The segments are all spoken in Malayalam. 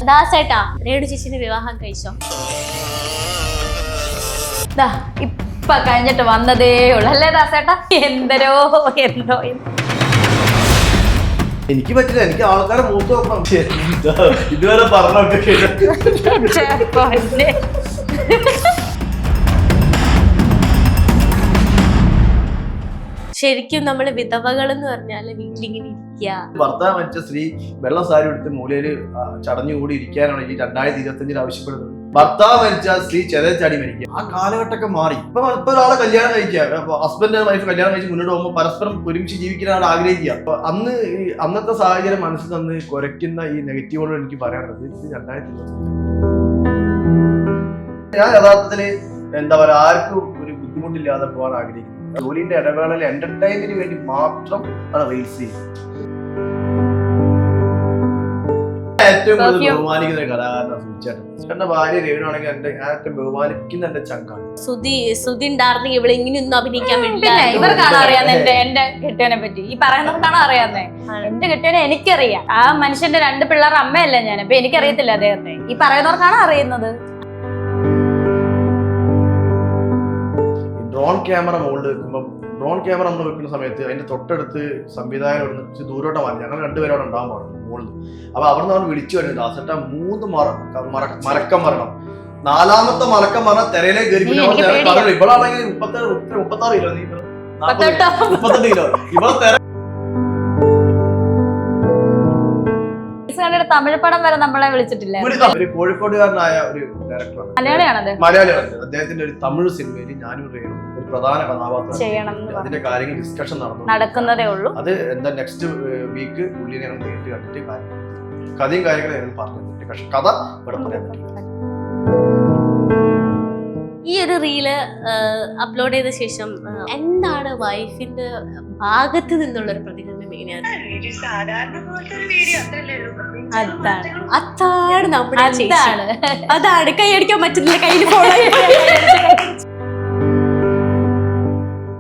ദാസേട്ടാ രേണു ചേച്ചിന്റെ വിവാഹം കഴിച്ചോ? ഇപ്പൊ കഴിഞ്ഞിട്ട് വന്നതേ ഉള്ളു അല്ലേ ദാസേട്ടാ? എന്തോ എനിക്ക് പറ്റില്ല, എനിക്ക് ആൾക്കാരെ മൂത്ത് നോക്കണം. ഇതുവരെ പറഞ്ഞൊക്കെ ശരിക്കും നമ്മള് വിധവകൾ എന്ന് പറഞ്ഞാല് വീട്ടിലിങ്ങനെ ഇരിക്കുക. ഭർത്താവ് മരിച്ച സ്ത്രീ വെള്ള സാരി എടുത്ത് മൂലയില് ചടഞ്ഞുകൂടി ഇരിക്കാനാണ് ഈ 2025 ആവശ്യപ്പെടുന്നത്. ഭർത്താവ് മരിച്ച സ്ത്രീ ചെറിയ ചാടി മരിക്കുക. ആ കാലഘട്ടമൊക്കെ മാറി. ഇപ്പൊ ഒരാളെ കല്യാണം കഴിക്കുക, ഹസ്ബൻഡ് വൈഫ് കല്യാണം കഴിച്ച് മുന്നോട്ട് പോകുമ്പോൾ പരസ്പരം ഒരുമിച്ച് ജീവിക്കാനാണ് ആഗ്രഹിക്കുക. അപ്പൊ അന്നത്തെ സാഹചര്യം മനസ്സിൽ തന്ന് കുരയ്ക്കുന്ന ഈ നെഗറ്റീവുകളോട് എനിക്ക് പറയാനുള്ളത് ഇത് 2025. ഞാൻ യഥാർത്ഥത്തില് എന്താ പറയാ, ആർക്കും ഒരു ബുദ്ധിമുട്ടില്ലാതെ പോകാൻ ആഗ്രഹിക്കുന്നു. ജോലിന്റെ ഇടവേളയിൽ എന്റർടൈൻമെന്റിന് വേണ്ടി മാത്രം ആണ് റീൽസ് ചെയ്യുന്നത്. ഏറ്റവും കൂടുതൽ ബഹുമാനിക്കുന്ന കലാകാരനാണ് സുധിച്ചേട്ടൻ. എന്റെ ഭാര്യ രേണുവാണെങ്കിൽ എന്റെ ഏറ്റവും ബഹുമാനിക്കുന്ന എന്റെ ചങ്കാണ്. സുധി ഉണ്ടായിരുന്നെങ്കിൽ ഇവിടെ ഇങ്ങനെയൊന്നും അഭിനയിക്കാൻ വേണ്ടി ഇവർക്കാണ് അറിയാവുന്നത്. എന്റെ കെട്ടിയവനെ പറ്റി ഈ പറയുന്നവർക്കാണ് അറിയാവുന്നത്. എന്റെ കെട്ടിയവനെ എനിക്കറിയാം. ആ മനുഷ്യന്റെ 2 പിള്ളേർ അമ്മയല്ല ഞാൻ. അപ്പൊ എനിക്കറിയത്തില്ല അദ്ദേഹത്തെ. ഈ പറയുന്നവർക്കാണ് അറിയുന്നത്. ഡ്രോൺ ക്യാമറ മുകളിൽ വെക്കുമ്പോൾ ഡ്രോൺ ക്യാമറ നമ്മൾ വെക്കുന്ന സമയത്ത് അതിന്റെ തൊട്ടടുത്ത് സംവിധായകരോട് കുറച്ച് ദൂരോട്ട് മാറി ഞങ്ങൾ 2 പേരോട് ഉണ്ടാകാൻ പാടുള്ളൂ മുകളിൽ. അപ്പൊ അവിടെ നിന്ന് അവർ വിളിച്ചു വരുന്നത് ദാസേട്ടാ 3 മലക്കം മരണം, 4ാമത്തെ മലക്കം മരണം തെരയിലേക്ക് കയറി. ഇവളാണെങ്കിൽ 36 കിലോ, 38 കിലോ. ഇവളെ തെര തമിഴ് പടം വരെ നമ്മളെ വിളിച്ചിട്ടില്ല. ഒരു കോഴിക്കോടുകാരനായ ഒരു ഡയറക്ടറാണ്, മലയാളിയാണ്. അദ്ദേഹത്തിന്റെ ഒരു തമിഴ് സിനിമയിൽ ഞാനും റേണും ഒരു പ്രധാന കഥാപാത്രം ചെയ്യണം. അതിന്റെ കാര്യങ്ങൾ ഡിസ്കഷൻ നടക്കുന്നതേ ഉള്ളൂ. അത് എന്താ നെക്സ്റ്റ് വീക്ക് ഉള്ളിൽ ഞങ്ങൾ നേരിട്ട് കണ്ടിട്ട് കഥയും കാര്യങ്ങളും ഞങ്ങൾ പറഞ്ഞു. പക്ഷെ കഥ ഇവിടെ പറയാൻ പറ്റില്ല. ഈ ഒരു റീല് അപ്ലോഡ് ചെയ്ത ശേഷം എന്താണ് വൈഫിന്റെ ഭാഗത്ത് നിന്നുള്ളൊരു പ്രതികരണം? അതാണ് നമ്മുടെ അതാണ് കൈയടിക്കാൻ പറ്റുന്നില്ല, കയ്യിൽ ഫോളോ.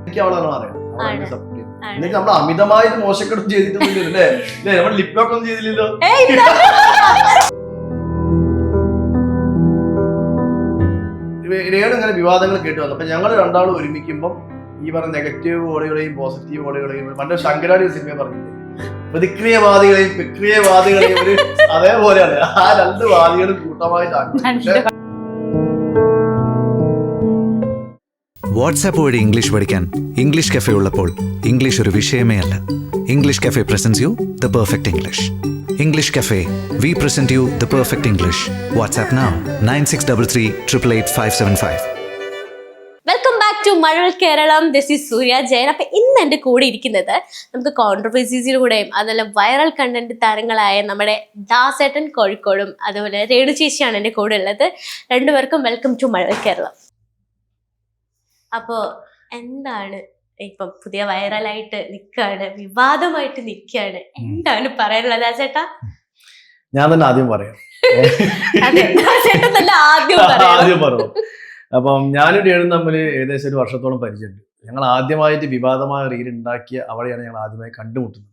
എനിക്ക് അവളാണ് അറിയാം. എന്നിട്ട് നമ്മൾ അമിതമായിട്ട് മോശക്കെടും ചെയ്തിട്ടൊന്നുമില്ലല്ലോ അല്ലേ? നമ്മൾ ലിപ് ലോക്ക് ഒന്നും ചെയ്തില്ലല്ലോ. രേണു ഇങ്ങനെ വിവാദങ്ങൾ കേട്ടു വന്നു. അപ്പൊ ഞങ്ങൾ രണ്ടാളും ഒരുമിക്കുമ്പോൾ ഈ പറഞ്ഞ നെഗറ്റീവ് ഓളികളെയും പോസിറ്റീവ് ഓളികളെയും പണ്ട് ശങ്കരാടി സിനിമ പറഞ്ഞില്ലേ, പ്രതിക്രിയവാദികളെയും വിക്രിയവാദികളെയും ഒരു അതേപോലെയാണ്. ആ 2 വാദികളും കൂട്ടമായിട്ടാണ്. വാട്സാപ്പ് വഴി ഇംഗ്ലീഷ് പഠിക്കാൻ ഇംഗ്ലീഷ് കഫേ ഉള്ളപ്പോൾ ഇംഗ്ലീഷ് ഒരു വിഷയമേ അല്ല. English cafe presents you the perfect English. English Cafe, we present you the perfect English. WhatsApp now 9633 888 575. Welcome back to Mazhavil Keralam. This is Surya Jayan. അപ്പൊ ഇന്ന് എൻ്റെ കൂടെ ഇരിക്കുന്നത് നമുക്ക് കോൺട്രവേഴ്സീസിലൂടെയും അതുപോലെ വൈറൽ കണ്ടന്റ് താരങ്ങളായ നമ്മുടെ ദാസേട്ടൻ കോഴിക്കോടും അതുപോലെ രേണു ചേച്ചിയാണ് എൻ്റെ കൂടെ ഉള്ളത്. 2 പേർക്കും വെൽക്കം ടു മഴവിൽ കേരളം. അപ്പോൾ എന്താണ് ഇപ്പം പുതിയ വൈറലായിട്ട് നിൽക്കുകയാണ്, വിവാദമായിട്ട് നിൽക്കുകയാണ്, എന്താണ് പറയാനുള്ളത് ദാസേട്ടാ? ഞാൻ തന്നെ ആദ്യം പറയാം. ആദ്യം പറഞ്ഞു. അപ്പം ഞാനും രേണും തമ്മിൽ ഏകദേശം 1 വർഷത്തോളം പരിചയമുണ്ട്. ഞങ്ങൾ ആദ്യമായിട്ട് വിവാദമായ റീൽ ഉണ്ടാക്കിയ അവിടെയാണ് ഞങ്ങൾ ആദ്യമായി കണ്ടുമുട്ടുന്നത്.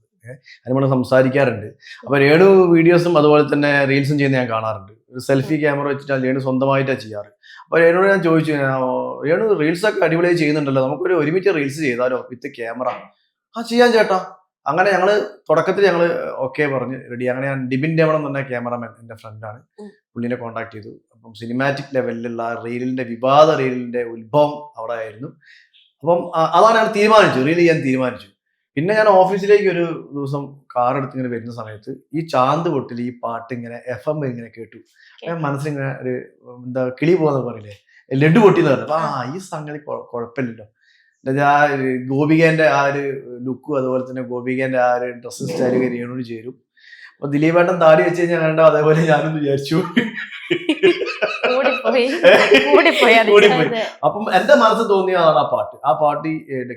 അതിന് നമ്മൾ സംസാരിക്കാറുണ്ട്. അപ്പൊ രേണു വീഡിയോസും അതുപോലെ തന്നെ റീൽസും ചെയ്യുന്ന ഞാൻ കാണാറുണ്ട്. ഒരു സെൽഫി ക്യാമറ വെച്ചിട്ട് രേണു സ്വന്തമായിട്ടാണ് ചെയ്യാറ്. അപ്പൊ രേണുയോട് ഞാൻ ചോദിച്ചു, രേണു റീൽസ് ഒക്കെ അടിപൊളിയായി ചെയ്യുന്നുണ്ടല്ലോ, നമുക്കൊരു ഒരുമിച്ച് റീൽസ് ചെയ്താലോ വിത്ത് ക്യാമറ? ചെയ്യാൻ ചേട്ടാ. അങ്ങനെ ഞങ്ങള് തുടക്കത്തിൽ ഞങ്ങള് ഓക്കെ പറഞ്ഞ് റെഡി. അങ്ങനെ ഞാൻ ഡിബിൻ ഡേമൺ എന്ന് പറഞ്ഞ ക്യാമറമാൻ എൻ്റെ ഫ്രണ്ടാണ്, പുള്ളിനെ കോൺടാക്ട് ചെയ്തു. അപ്പം സിനിമാറ്റിക് ലെവലിലുള്ള റീലിന്റെ വിവാദ റീലിന്റെ ഉത്ഭവം അവിടെ ആയിരുന്നു. അപ്പം അതാണ് ഞാൻ തീരുമാനിച്ചു, റീൽ ചെയ്യാൻ തീരുമാനിച്ചു. പിന്നെ ഞാൻ ഓഫീസിലേക്ക് ഒരു ദിവസം കാർ എടുത്ത് ഇങ്ങനെ വരുന്ന സമയത്ത് ഈ ചാന്ത് പൊട്ടിൽ ഈ പാട്ട് ഇങ്ങനെ FM ഇങ്ങനെ കേട്ടു. മനസ്സിലിങ്ങനെ ഒരു എന്താ കിളി പോകുന്ന പറയില്ലേ, ലഡു പൊട്ടിന്ന് പറഞ്ഞു. ഈ സംഗതി കുഴപ്പമില്ലല്ലോ. ഗോപികേന്റെ ആ ഒരു ലുക്കും അതുപോലെ തന്നെ ഗോപികേന്റെ ആ ഒരു ഡ്രസ്സിംഗ് സ്റ്റൈല് രേണുവിന് ചേരും. അപ്പൊ ദിലീപേട്ടൻ താടി വെച്ച് കഴിഞ്ഞാൽ കണ്ടോ, അതേപോലെ ഞാനൊന്ന് വിചാരിച്ചു. അപ്പം എന്റെ മനസ്സിൽ തോന്നിയതാണ് ആ പാട്ട്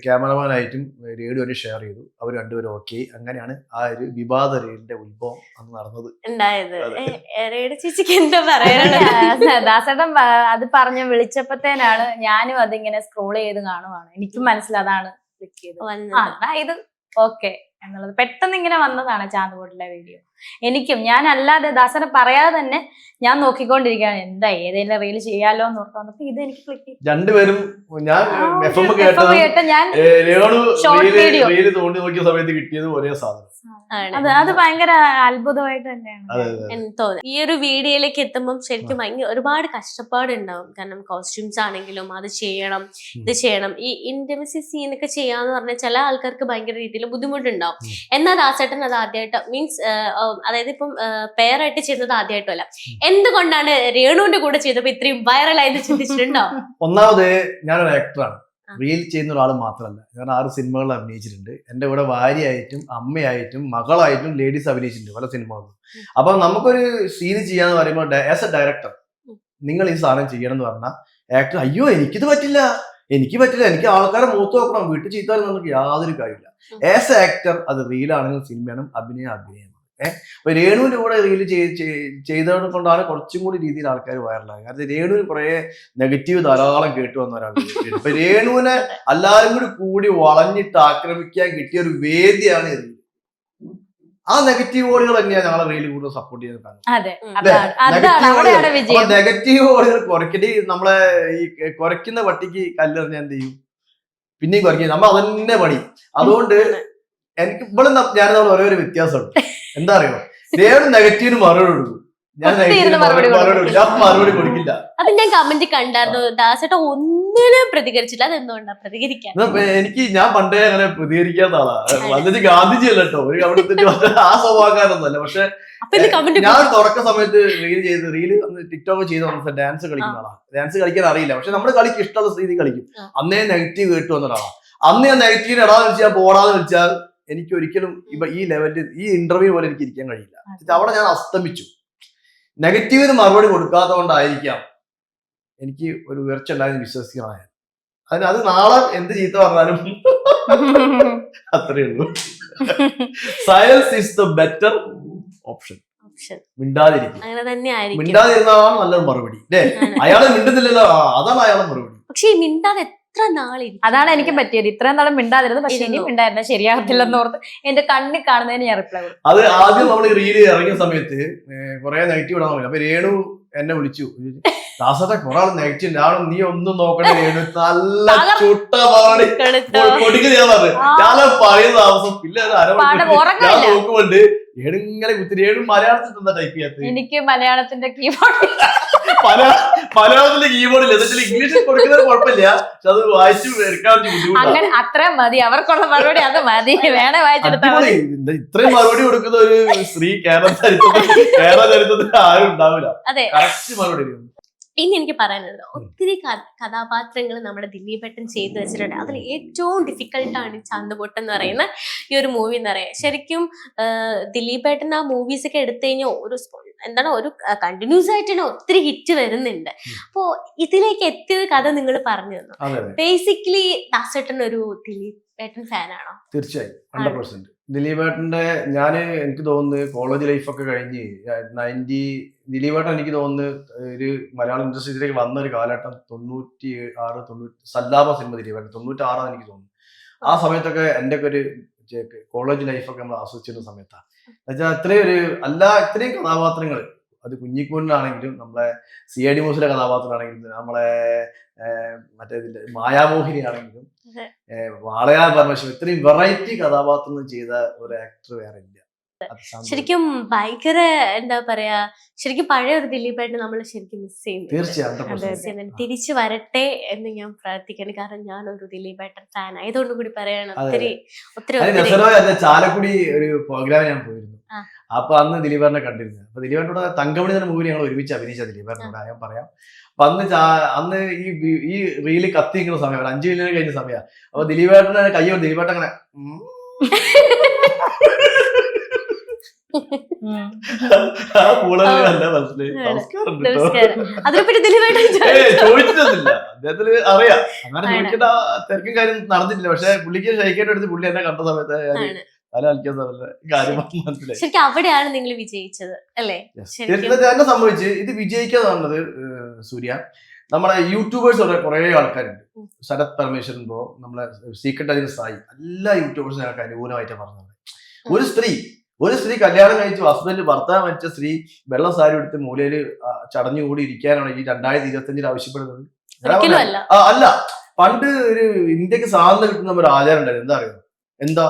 ക്യാമറമാനായിട്ടും റേഡിയോനെ ഷെയർ ചെയ്തു. അവർ 2 പേരും ഓക്കെ. അങ്ങനെയാണ് ആ ഒരു വിവാദ റീലിന്റെ ഉത്ഭവം അന്ന് നടന്നത്. ദാസേട്ടൻ അത് പറഞ്ഞ് വിളിച്ചപ്പോഴത്തേനാണ് ഞാനും അതിങ്ങനെ സ്ക്രോൾ ചെയ്ത് കാണുവാണ്. എനിക്കും മനസ്സിലതാണ് ഇത് ഓക്കെ എന്നുള്ളത് പെട്ടെന്ന് ഇങ്ങനെ വന്നതാണ് ചാന്തുകൂട്ടിലെ വീഡിയോ. എനിക്കും ഞാൻ അല്ലാതെ ദാസനെ പറയാതെ തന്നെ ഞാൻ നോക്കിക്കൊണ്ടിരിക്കുകയാണ് എന്താ ഏതെങ്കിലും റീൽ ചെയ്യാലോ എന്ന് ഓർത്ത് വന്നപ്പോ ഇത് എനിക്ക് ക്ലിക്ക് ചെയ്തു. രണ്ടുപേരും ഞാൻ FM കേട്ട ഞാൻ രേണു ഷോർട്ട് വീഡിയോ റീല് തോണ്ടി നോക്കിയ സമയത്ത് കിട്ടിയത് ഒരേ സാധനം. അത് ഭയങ്കര അത്ഭുതമായിട്ട് തന്നെയാണ് എനിക്ക് തോന്നുന്നത്. ഈ ഒരു വീഡിയോയിലേക്ക് എത്തുമ്പോൾ ശരിക്കും ഭയങ്കര ഒരുപാട് കഷ്ടപ്പാടുണ്ടാവും. കാരണം കോസ്റ്റ്യൂംസ് ആണെങ്കിലും അത് ചെയ്യണം, ഇത് ചെയ്യണം, ഈ ഇന്റിമസി സീനൊക്കെ ചെയ്യാന്ന് പറഞ്ഞാൽ ചില ആൾക്കാർക്ക് ഭയങ്കര രീതിയിൽ ബുദ്ധിമുട്ടുണ്ടാവും. എന്നാൽ ദാസേട്ടൻ അത് ആദ്യമായിട്ട് മീൻസ് അതായത് ഇപ്പം പെയറായിട്ട് ചെയ്യുന്നത് ആദ്യമായിട്ടല്ല. എന്തുകൊണ്ടാണ് രേണുവിന്റെ കൂടെ ചെയ്തപ്പോ ഇത്രയും വൈറലായെന്ന് ചിന്തിച്ചിട്ടുണ്ടോ? ഒന്നാമത് ഞാനൊരു ആക്ടറാണ്, റീൽ ചെയ്യുന്ന ഒരാൾ മാത്രമല്ല. ഞാൻ 6 സിനിമകളിൽ അഭിനയിച്ചിട്ടുണ്ട്. എൻ്റെ കൂടെ ഭാര്യയായിട്ടും അമ്മയായിട്ടും മകളായിട്ടും ലേഡീസ് അഭിനയിച്ചിട്ടുണ്ട് പല സിനിമകളിലും. അപ്പൊ നമുക്കൊരു സീൻ ചെയ്യാന്ന് പറയുമ്പോൾ ആസ് എ ഡയറക്ടർ നിങ്ങൾ ഈ സാധനം ചെയ്യണം എന്ന് പറഞ്ഞാൽ ആക്ടർ അയ്യോ എനിക്കിത് പറ്റില്ല, എനിക്ക് ആൾക്കാരെ മൂത്ത് നോക്കണം, വീട്ടിൽ ചെയ്താലും നമുക്ക് യാതൊരു കാര്യമില്ല. ആസ് എ ആക്ടർ അത് റീലാണെങ്കിലും സിനിമയാണെങ്കിലും അഭിനയമാണ്. അപ്പൊ രേണുവിന്റെ കൂടെ റീല് ചെയ്തത് കൊണ്ടാണ് കുറച്ചും കൂടി രീതിയിൽ ആൾക്കാർ വൈറലാകുക. കാരണം രേണുവിന് കുറെ നെഗറ്റീവ് ധാരാളം കേട്ടു വന്ന ഒരാൾ. ഇപ്പൊ രേണുവിനെ എല്ലാവരും കൂടി വളഞ്ഞിട്ട് ആക്രമിക്കാൻ കിട്ടിയ ഒരു വേദിയാണ് റീൽ. ആ നെഗറ്റീവ് ഓടുകൾ തന്നെയാണ് ഞങ്ങളെ റീല് കൂടുതൽ സപ്പോർട്ട് ചെയ്യുന്നത്. നെഗറ്റീവ് ഓടുകൾ കുറയ്ക്കടി നമ്മളെ ഈ കുറയ്ക്കുന്ന പട്ടിക്ക് കല്ലെറിഞ്ഞാൽ എന്ത് ചെയ്യും, പിന്നെയും കുറയ്ക്കും. നമ്മൾ അതന്നെ പണി. അതുകൊണ്ട് എനിക്ക് ഇവിടെ ഞാൻ ഓരോ വ്യത്യാസമുണ്ട്. എന്താ അറിയോ, രേണു നെഗറ്റീവിന് മറുപടി കൊടുക്കും, ഞാൻ മറുപടി കൊടുക്കില്ല. അത് ഞാൻ കമന്റ് കണ്ടായിരുന്നു. ദാസേട്ടൻ ഒന്നിനും പ്രതികരിച്ചില്ല. അതെന്തുകൊണ്ടാ പ്രതികരിക്കാൻ? ഞാൻ പണ്ടേ അങ്ങനെ പ്രതികരിക്കാത്ത ആളാ. വന്നിട്ട് ഗാന്ധിജി അല്ല കേട്ടോ, ഒരു കവിടത്തിന്റെ ആ സ്വഭാവക്കാരൊന്നുമല്ല. പക്ഷെ ഞാൻ തുടക്ക സമയത്ത് റീല് ടിക്ടോക്ക് ചെയ്ത് വന്ന ഡാൻസ് കളിക്കുന്ന ആളാണ്. ഡാൻസ് കളിക്കാൻ അറിയില്ല, പക്ഷെ നമ്മൾ കളിക്കും, ഇഷ്ടമുള്ള രീതി കളിക്കും. അന്നേ നെഗറ്റീവ് കേട്ടു വന്ന ഒരാളാണ്. അന്ന് ഞാൻ നെഗറ്റീവിന് ഇടാന്ന് വെച്ചാൽ പോടാന്ന് വെച്ചാൽ എനിക്ക് ഒരിക്കലും ഈ ലെവലിൽ ഈ ഇന്റർവ്യൂ പോലെ എനിക്ക് ഇരിക്കാൻ കഴിയില്ല. അവിടെ ഞാൻ അസ്തമിച്ചു. നെഗറ്റീവിന് മറുപടി കൊടുക്കാത്ത കൊണ്ടായിരിക്കാം എനിക്ക് ഒരു ഉയർച്ച ഉണ്ടായെന്ന് വിശ്വസിക്കണം. അത് നാളെ എന്ത് ചീത്ത പറഞ്ഞാലും അത്രയേ ഉള്ളൂ. Science is the better option. മിണ്ടാതിരിക്കും, മിണ്ടാതിരുന്നതാണ് നല്ലൊരു മറുപടി. അയാളെ മിണ്ടുന്നില്ലല്ലോ, അതാണ് അയാളെ മറുപടി. പക്ഷെ മിണ്ടാതെ അതാണ് എനിക്ക് പറ്റിയത്. ഇത്രയും നാളും മിണ്ടാതിരുന്നത്. പക്ഷെ ഇനി മിണ്ടായിരുന്ന ശരിയാകത്തില്ലെന്ന് ഓർത്ത് എന്റെ കണ്ണിൽ കാണുന്നതിന് ഞാൻ റിപ്ലൈ കൊടുത്തു. അത് ആദ്യം നമ്മൾ റീല് ഇറങ്ങിയ സമയത്ത് കുറെ നെഗറ്റീവ് ഇടാൻ തുടങ്ങി. അപ്പൊ രേണു എന്നെ വിളിച്ചു, ദാസേട്ടാ കുറെ ആൾ നെഗറ്റീവ്, ഞാൻ നീ ഒന്നും നോക്കണേ രേണു, നല്ല ചുട്ട മറുപടി കൊടുക്കുക. ഞാൻ പറഞ്ഞു ഞാൻ പറയുന്ന താമസം പിന്നെ ഞാൻ നോക്കുമ്പോണ്ട് ഏണിങ്ങനെ കുത്തി. രേണു മലയാളത്തിൽ എന്താ ടൈപ്പ് ചെയ്യാത്ത? എനിക്ക് മലയാളത്തിന്റെ കീബോർഡ് മലയാളത്തിന്റെ കീബോർഡില്ല, ഇംഗ്ലീഷിൽ കൊടുക്കുന്നത് കുഴപ്പമില്ല, പക്ഷെ അത് വായിച്ചു എടുക്കാൻ അങ്ങനെ അത്രയും മതി. അവർക്കുള്ള മറുപടി അത് മതി, വേണേ വായിച്ചെടുത്താൽ. ഇത്രയും മറുപടി കൊടുക്കുന്ന ഒരു സ്ത്രീ കേരള ചരിത്രത്തിൽ ആരും ഉണ്ടാവില്ല. കറക്റ്റ് മറുപടി. ഇനി എനിക്ക് പറയാനുള്ളത്, ഒത്തിരി കഥാപാത്രങ്ങൾ നമ്മുടെ ദിലീപേട്ടൻ ചെയ്തു വെച്ചിട്ടുണ്ട്. അതിൽ ഏറ്റവും ഡിഫിക്കൽട്ടാണ് ചാന്തുപൊട്ട് എന്ന് പറയുന്ന ഈ ഒരു മൂവി എന്ന് പറയാം. ശരിക്കും ദിലീപേട്ടൻ ആ മൂവീസ് ഒക്കെ എടുത്തു കഴിഞ്ഞാൽ ഒരു കണ്ടിന്യൂസ് ആയിട്ട് തന്നെ ഒത്തിരി ഹിറ്റ് വരുന്നുണ്ട്. അപ്പോ ഇതിലേക്ക് എത്തിയത് കഥ നിങ്ങൾ പറഞ്ഞു തന്നു. ബേസിക്കലി ദാസേട്ടൻ ഒരു ദിലീപേട്ടൻ ഫാനാണോ? തീർച്ചയായും 100%. ദിലീപേട്ടന്റെ എനിക്ക് തോന്നുന്നത് കോളേജ് ലൈഫൊക്കെ കഴിഞ്ഞ് ദിലീപേട്ടൻ എനിക്ക് തോന്നുന്നത് ഒരു മലയാളം ഇൻഡസ്ട്രിയിലേക്ക് വന്ന ഒരു കാലഘട്ടം 96 സല്ലാപ സിനിമ ദിലീപേട്ടൻ 96 എനിക്ക് തോന്നുന്നു. ആ സമയത്തൊക്കെ എൻ്റെ ഒക്കെ ഒരു കോളേജ് ലൈഫൊക്കെ നമ്മൾ ആസ്വദിച്ചിരുന്ന സമയത്താണ്. എന്നുവെച്ചാൽ ഇത്രയും കഥാപാത്രങ്ങൾ, അത് കുഞ്ഞിക്കൂറിനാണെങ്കിലും നമ്മളെ CID മൂസിലെ കഥാപാത്രമാണെങ്കിലും നമ്മളെ മറ്റേ മായാമോഹിനി ആണെങ്കിലും വാളയാർ പരമേശ്വരൻ, ഇത്രയും വെറൈറ്റി കഥാപാത്രങ്ങൾ ചെയ്ത ഒരു ആക്ടർ വേറെ ഇല്ല. ശരിക്കും ഭയങ്കര എന്താ പറയാ, ശരിക്കും പഴയ ഒരു ദിലീപേട്ടൻ നമ്മൾ ശരിക്കും മിസ് ചെയ്യുന്നു. തീർച്ചയായും തിരിച്ചു വരട്ടെ എന്ന് ഞാൻ പ്രാർത്ഥിക്കുന്നു. കാരണം ഞാനൊരു ദിലീപേട്ടൻ ഫാൻ ആയതുകൊണ്ട് കൂടി പറയാണ്. ഒത്തിരി ചാലക്കുടി ഒരു പ്രോഗ്രാം ഞാൻ പോയിരുന്നു. അപ്പൊ അന്ന് ദിലീപേട്ടനെ കണ്ടിരുന്നു. അപ്പൊ ദിലീപേട്ടനോട് തങ്കമണി എന്ന മൂവി ഞങ്ങൾ ഒരുമിച്ച് അഭിനയിച്ച ദിലീപേട്ടനോട് ഞാൻ പറയാം. അപ്പൊ അന്ന് ഈ റീല് കത്തി നിൽക്കുന്ന സമയം, 5 മില്യൺ കഴിഞ്ഞ സമയം. അപ്പൊ ദിലീപേട്ടനെ കയ്യോ ദിലീപേട്ടൻ അങ്ങനെ ചോദിച്ചിട്ടില്ല, അദ്ദേഹത്തിന് അറിയാം. അങ്ങനെ ചോദിക്കേണ്ട തിരക്കും കാര്യം നടന്നിട്ടില്ല. പക്ഷെ പുള്ളിക്ക് ഷൈക്കേറ്റ് എടുത്ത് പുള്ളി എന്നെ കണ്ട സമയത്ത് ശരിക്കും അവിടെയാണ് നിങ്ങൾ വിജയിച്ചത് അല്ലേ? എന്നെ സംഭവിച്ച് ഇത് വിജയിക്കാന്ന് പറഞ്ഞത് സൂര്യ, നമ്മുടെ യൂട്യൂബേഴ്സ് കുറെ ആൾക്കാരുണ്ട്. ശരത് പരമേശ്വരൻ ബ്രോ, നമ്മളെ സീക്രട്ട് അതിന് സായി, എല്ലാ യൂട്യൂബേഴ്സും ഞങ്ങൾക്ക് അനുകൂലമായിട്ടാണ് പറഞ്ഞത്. ഒരു സ്ത്രീ കല്യാണം കഴിച്ചു ഭർത്താവ് മരിച്ച സ്ത്രീ വെള്ള സാരി എടുത്ത് മൂലയില് ചടഞ്ഞുകൂടി ഇരിക്കാനാണ് ഈ 2025 ആവശ്യപ്പെടുന്നത്? ഒരിക്കലും അല്ല. അല്ല, പണ്ട് ഒരു ഇന്ത്യക്ക് സ്വാതന്ത്ര്യം കിട്ടുന്ന ഒരു ആചാരം ഉണ്ടായിരുന്നു. എന്താ അറിയോ? എന്താ?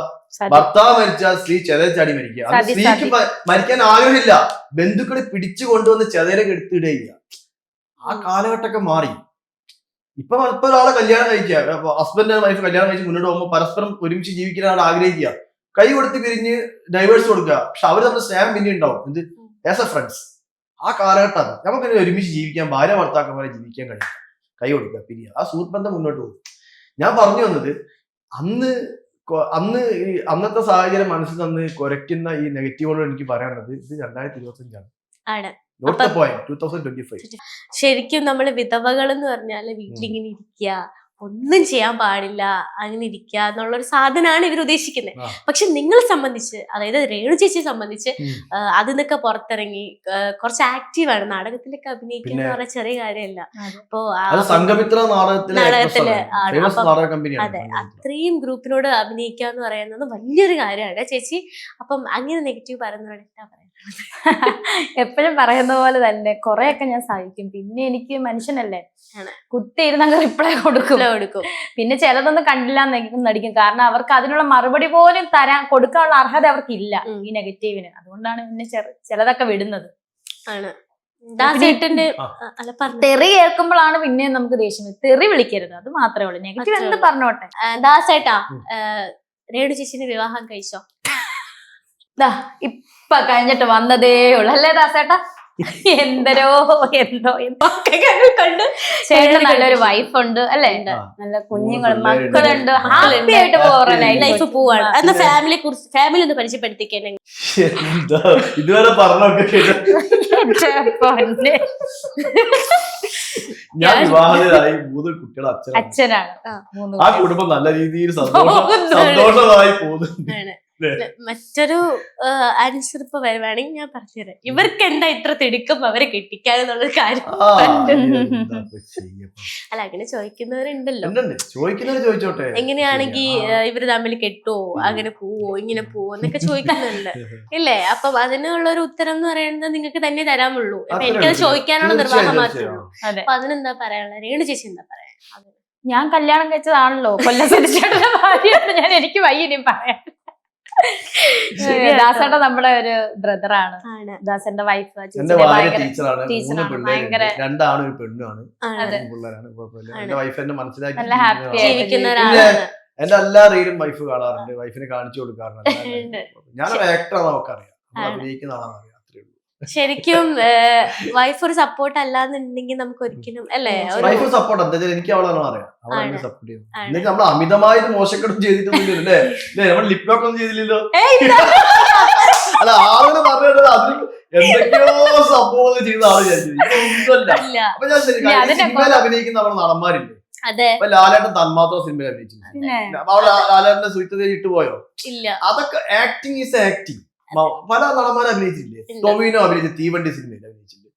ഭർത്താവ് മരിച്ചാൽ സ്ത്രീ ചെതൽ ചാടി മരിക്കുക. അത് സ്ത്രീക്ക് മരിക്കാൻ ആഗ്രഹമില്ല, ബന്ധുക്കളെ പിടിച്ചു കൊണ്ടുവന്ന് ചെതലൊക്കെ എടുത്തിടുക. ആ കാലഘട്ടമൊക്കെ മാറി. ഇപ്പൊ ഒരാളെ കല്യാണം കഴിക്കുക, ഹസ്ബൻഡ് ആൻഡ് വൈഫ് കല്യാണം കഴിച്ച് മുന്നോട്ട് പോകുമ്പോൾ പരസ്പരം ഒരുമിച്ച് ജീവിക്കാൻ ആൾ ആഗ്രഹിക്കുക, കൈ കൊടുത്ത് പിരിഞ്ഞ് ഡൈവേഴ്സ് കൊടുക്കുക. പക്ഷെ അവർ നമ്മുടെ സ്നേഹം പിന്നെ ഉണ്ടാവും. എന്ത്? As A friends. ആ കാലഘട്ടം നമുക്ക് ഒരുമിച്ച് ജീവിക്കാൻ, ഭാര്യ ഭർത്താക്കന്മാരെ ജീവിക്കാൻ കഴിയും. കൈ കൊടുക്കുക, പിരിയുക, ആ സുഹൃത്ബന്ധം മുന്നോട്ട് പോകും. ഞാൻ പറഞ്ഞു വന്നത്, അന്നത്തെ സാഹചര്യം മനസ്സിൽ നിന്ന് കുറയ്ക്കുന്ന ഈ നെഗറ്റീവുകളോട് എനിക്ക് പറയാനുള്ളത്, ഇത് 2025 ആണ്. Note the point 2025. ശരിക്കും നമ്മള് വിധവകൾ എന്ന് പറഞ്ഞാല് വീട്ടിലിങ്ങനെ ഇരിക്കുക, ഒന്നും ചെയ്യാൻ പാടില്ല, അങ്ങനെ ഇരിക്കുക എന്നുള്ളൊരു സാധനമാണ് ഇവർ ഉദ്ദേശിക്കുന്നത്. പക്ഷെ നിങ്ങളെ സംബന്ധിച്ച്, അതായത് രേണു ചേച്ചിയെ സംബന്ധിച്ച്, അതിൽ നിന്നൊക്കെ പുറത്തിറങ്ങി കുറച്ച് ആക്റ്റീവാണ്. നാടകത്തിലൊക്കെ അഭിനയിക്കുക എന്ന് പറഞ്ഞ ചെറിയ കാര്യമല്ല. അപ്പോ നാടകത്തില് അതെ, അത്രയും ഗ്രൂപ്പിനോട് അഭിനയിക്കുക എന്ന് പറയുന്നത് വലിയൊരു കാര്യമാണ് ചേച്ചി. അപ്പം അങ്ങനെ നെഗറ്റീവ് പറയുന്നവരോട് എന്താ പറയുന്നത്? എപ്പോഴും പറയുന്ന പോലെ തന്നെ കുറെയൊക്കെ ഞാൻ സഹിക്കും. പിന്നെ എനിക്ക് മനുഷ്യനല്ലേ, കുത്തിയിരുന്നങ്ങ് റിപ്ലൈ കൊടുക്കും. പിന്നെ ചിലതൊന്നും കണ്ടില്ല നടിക്കും. കാരണം അവർക്ക് അതിനുള്ള മറുപടി പോലും കൊടുക്കാനുള്ള അർഹത അവർക്കില്ല ഈ നെഗറ്റീവിന്. അതുകൊണ്ടാണ് പിന്നെ ചിലതൊക്കെ വിടുന്നത്. തെറി കേൾക്കുമ്പോഴാണ് പിന്നെ നമുക്ക് ദേഷ്യം. തെറി വിളിക്കരുത്, അത് മാത്രമേ ഉള്ളൂ. നെഗറ്റീവ് എന്ത് പറഞ്ഞോട്ടെ. ദാസേട്ടാ, രേണു ചേച്ചിന്റെ വിവാഹം കഴിച്ചോ? ഇപ്പൊ കഴിഞ്ഞിട്ട് വന്നതേ ഉള്ളു അല്ലേ ദാസേട്ടാ? എന്തോ കണ്ട് ചേട്ടൻ നല്ലൊരു വൈഫുണ്ട് അല്ലേ, നല്ല കുഞ്ഞുങ്ങളും മക്കളുണ്ട്, ഹാപ്പി ആയിട്ട് പോവാ ലൈഫ് പോവാണ്. എന്നാ ഫാമിലി ഒന്ന് പരിചയപ്പെടുത്തിക്കേ. ഇതുവരെ പറഞ്ഞൊക്കെ ഞാൻ വിവാഹിതരായി 3 കുട്ടികളെ അച്ഛനാണ്. ആ കുടുംബം നല്ല രീതിയിൽ സന്തോഷമായി പോകുന്നു. മറ്റൊരു ആൻസർ ഇപ്പൊ വരുവാണെങ്കിൽ ഞാൻ പറഞ്ഞുതരാം. ഇവർക്ക് എന്താ ഇത്ര തിടുക്കം അവരെ കെട്ടിക്കാന്നുള്ളൊരു കാര്യം. അല്ല, അങ്ങനെ ചോദിക്കുന്നവരുണ്ടല്ലോ. ചോദിച്ചോട്ടെ, എങ്ങനെയാണെങ്കിൽ ഇവര് തമ്മിൽ കെട്ടുവോ, അങ്ങനെ പോവോ, ഇങ്ങനെ പോവോ എന്നൊക്കെ ചോദിക്കുന്നുണ്ട് ഇല്ലേ? അപ്പം അതിനുള്ളൊരു ഉത്തരം എന്ന് പറയുന്നത് നിങ്ങൾക്ക് തന്നെ തരാമുള്ളൂ. എനിക്കത് ചോദിക്കാനുള്ള നിർവാഹം മാത്രമേ ഉള്ളൂ. അപ്പൊ അതിനെന്താ പറയാനുള്ളത്? രേണു ചേച്ചി എന്താ പറയാ? ഞാൻ കല്യാണം കഴിച്ചതാണല്ലോ, കൊല്ലം സുരേഷേട്ടന്റെ ഭാര്യയാണ് ഞാൻ. എനിക്ക് വയ്യനും പറയാൻ. ദാസേട്ടൻ നമ്മുടെ ഒരു ബ്രദറാണ്. ദാസന്റെ വൈഫ് ടീച്ചറാണ്. ഭയങ്കര 2 ആണും 1 പെണ്ണുമാണ്. പിള്ളേരാണ്, കുഴപ്പമില്ല. എന്റെ വൈഫ് എന്നെ മനസ്സിലാക്കി നല്ല ഹാപ്പി ജീവിക്കുന്ന ഒരാളാണ്. എന്റെ എല്ലാ റീലും വൈഫ് കാണാറുണ്ട്, വൈഫിനെ കാണിച്ചു കൊടുക്കാറുണ്ട്. ഞാനൊരു ആക്ടറാണ്, നമുക്കറിയാം, അഭിനയിക്കുന്ന ആളാണ് അറിയാം. അത്രേ ഉള്ളൂ. ശരിക്കും വൈഫ് ഒരു സപ്പോർട്ട് അല്ലാന്നുണ്ടെങ്കിൽ നമുക്ക് ഒരിക്കലും അല്ലേ? വൈഫ് സപ്പോർട്ട് എന്താ വെച്ചാൽ എനിക്ക് അവളാണോ അറിയാം, അവളെ സപ്പോർട്ട് ചെയ്യുന്നു. എന്നിട്ട് നമ്മൾ അമിതമായിട്ട് മോശക്കെടും ചെയ്തിട്ടൊന്നുമില്ല അല്ലേ? നമ്മൾ ലിപ് ലോക്ക് ഒന്നും ചെയ്തില്ലല്ലോ. അല്ല, ആളുകൾ പറഞ്ഞത് അതിന് എന്തൊക്കെയോ സംഭവങ്ങൾ ചെയ്ത ആള് വിചാരിച്ചില്ല. അപ്പൊ ഞാൻ സിനിമയിൽ അഭിനയിക്കുന്ന നമ്മുടെ നടന്മാരില്ലേ, അപ്പൊ ലാലേട്ടൻ തന്മാത്ര സിനിമയിൽ അഭിനയിച്ചില്ല. അപ്പൊ അവിടെ ലാലേട്ടന്റെ സുഹൃത്ത് ഇട്ട് പോയോ? ഇല്ല. അതൊക്കെ ആക്ടിങ് ഈസ് ആക്ടിങ്. പല നടന്മാരെ അഭിനയിച്ചില്ലേ? ടൊവിനോ അഭിനയിച്ച തീവണ്ടി സിനിമയിൽ അഭിനയിച്ചില്ലേ?